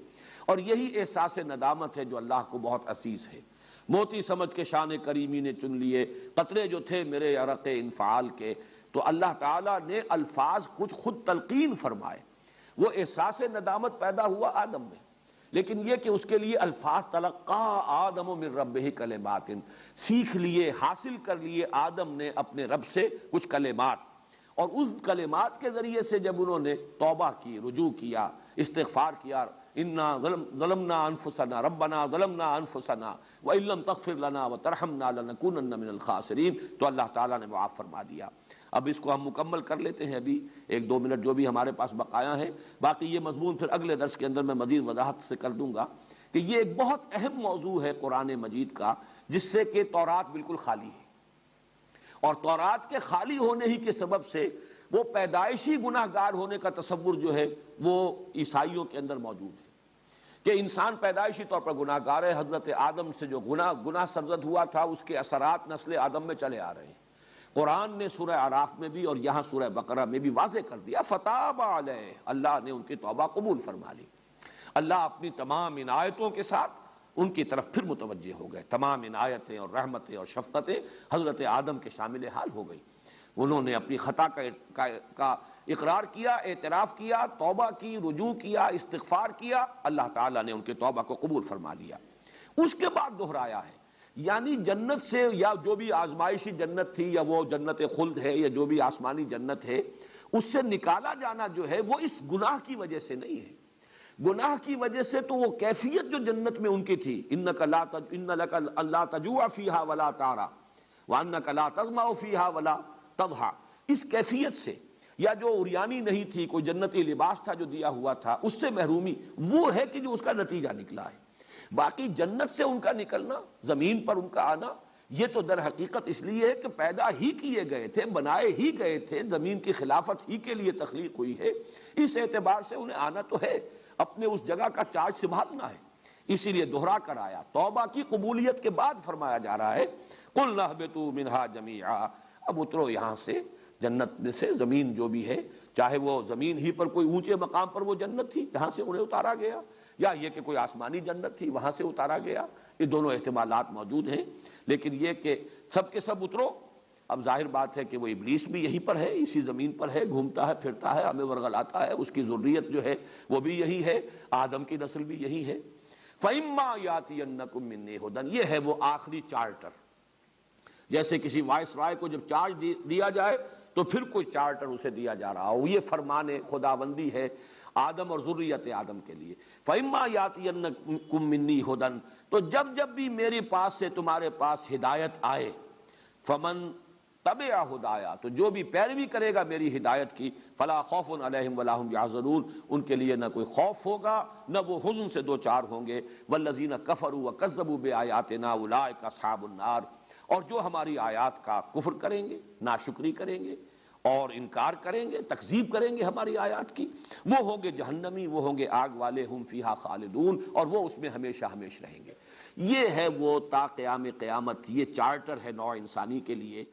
اور یہی احساس ندامت ہے جو اللہ کو بہت عزیز ہے۔ موتی سمجھ کے شان کریمی نے چن لیے قطرے جو تھے میرے عرق انفعال کے، تو اللہ تعالیٰ نے الفاظ کچھ خود تلقین فرمائے، وہ احساس ندامت پیدا ہوا آدم میں، لیکن یہ کہ اس کے لیے الفاظ تلقا آدم من ربہ کلمات، سیکھ لیے، حاصل کر لیے آدم نے اپنے رب سے کچھ کلمات، اور ان کلمات کے ذریعے سے جب انہوں نے توبہ کی، رجوع کیا، استغفار کیا، انا ظلمنا انفسنا ربنا ظلمنا انفسنا وان لم تغفر لنا وترحمنا لنکونن من الخاسرین، تو اللہ تعالیٰ نے معاف فرما دیا۔ اب اس کو ہم مکمل کر لیتے ہیں، ابھی 1-2 منٹ جو بھی ہمارے پاس بقایا ہے، باقی یہ مضمون پھر اگلے درس کے اندر میں مزید وضاحت سے کر دوں گا کہ یہ ایک بہت اہم موضوع ہے قرآن مجید کا، جس سے کہ تورات بالکل خالی ہے، اور تورات کے خالی ہونے ہی کے سبب سے وہ پیدائشی گناہ گار ہونے کا تصور جو ہے وہ عیسائیوں کے اندر موجود ہے کہ انسان پیدائشی طور پر گناہ گار ہے۔ حضرت آدم سے جو گناہ سرزد ہوا تھا اس کے اثرات نسل آدم میں چلے آ رہے ہیں۔ قرآن نے سورہ اعراف میں بھی اور یہاں سورہ بقرہ میں بھی واضح کر دیا، فتاب علیہ، اللہ نے ان کی توبہ قبول فرما لی۔ اللہ اپنی تمام عنایتوں کے ساتھ ان کی طرف پھر متوجہ ہو گئے، تمام عنایتیں اور رحمتیں اور شفقتیں حضرت آدم کے شامل حال ہو گئی۔ انہوں نے اپنی خطا کا اقرار کیا، اعتراف کیا، توبہ کی، رجوع کیا، استغفار کیا، اللہ تعالیٰ نے ان کی توبہ کو قبول فرما لیا۔ اس کے بعد دہرایا ہے، یعنی جنت سے، یا جو بھی آزمائشی جنت تھی، یا وہ جنت خلد ہے، یا جو بھی آسمانی جنت ہے، اس سے نکالا جانا جو ہے وہ اس گناہ کی وجہ سے نہیں ہے۔ گناہ کی وجہ سے تو وہ کیفیت جو جنت میں ان کی تھی، انک لک الا تجوع فیہا ولا تعری وانک لا تظمأ فیہا ولا تضحی، اس کیفیت سے، یا جو عریانی نہیں تھی، کوئی جنتی لباس تھا جو دیا ہوا تھا، اس سے محرومی، وہ ہے کہ جو اس کا نتیجہ نکلا ہے۔ باقی جنت سے ان کا نکلنا، زمین پر ان کا آنا، یہ تو در حقیقت اس لیے ہے کہ پیدا ہی کیے گئے تھے، بنائے ہی گئے تھے، زمین کی خلافت ہی کے لیے تخلیق ہوئی ہے، اس اعتبار سے انہیں آنا تو ہے، اپنے اس جگہ کا چارج سنبھالنا ہے، اسی لیے دوہرا کر آیا۔ توبہ کی قبولیت کے بعد فرمایا جا رہا ہے قُلْ اهْبِطُوا مِنْهَا جَمِيعًا، اب اترو یہاں سے، جنت میں سے، زمین جو بھی ہے، چاہے وہ زمین ہی پر کوئی اونچے مقام پر وہ جنت تھی جہاں سے انہیں اتارا گیا، یا یہ کہ کوئی آسمانی جنت تھی وہاں سے اتارا گیا، یہ دونوں احتمالات موجود ہیں، لیکن یہ کہ سب کے سب اترو۔ اب ظاہر بات ہے کہ وہ ابلیس بھی یہیں پر ہے، اسی زمین پر ہے، گھومتا ہے پھرتا ہے، ہمیں ورغلاتا ہے، اس کی ذریت جو ہے وہ بھی یہی ہے، آدم کی نسل بھی یہی ہے۔ فَإِمَّا يَأْتِيَنَّكُم مِّنِّي هُدًى، یہ ہے وہ آخری چارٹر، جیسے کسی وائس رائے کو جب چارج دیا جائے تو پھر کوئی چارٹر اسے دیا جا رہا ہو، یہ فرمان خداوندی ہے آدم اور ذریت آدم کے لیے۔ فَإِمَّا يَأْتِيَنَّكُم مِّنِّي هُدًى، تو جب بھی میرے پاس سے تمہارے پاس ہدایت آئے، فَمَن تَبِعَ هُدَايَا، تو جو بھی پیروی کرے گا میری ہدایت کی، فَلَا خَوْفٌ عَلَيْهِمْ وَلَا هُمْ يَحْزَنُونَ، ان کے لیے نہ کوئی خوف ہوگا نہ وہ حزن سے دوچار ہوں گے۔ وَالَّذِينَ كَفَرُوا وَكَذَّبُوا بِآيَاتِنَا أُولَٰئِكَ أَصْحَابُ النَّارِ، اور جو ہماری آیات کا کفر کریں گے، ناشکری کریں گے اور انکار کریں گے، تکذیب کریں گے ہماری آیات کی، وہ ہوں گے جہنمی، وہ ہوں گے آگ والے، ہم فیہا خالدون، اور وہ اس میں ہمیشہ ہمیش رہیں گے۔ یہ ہے وہ تا قیام قیامت، یہ چارٹر ہے نوع انسانی کے لیے۔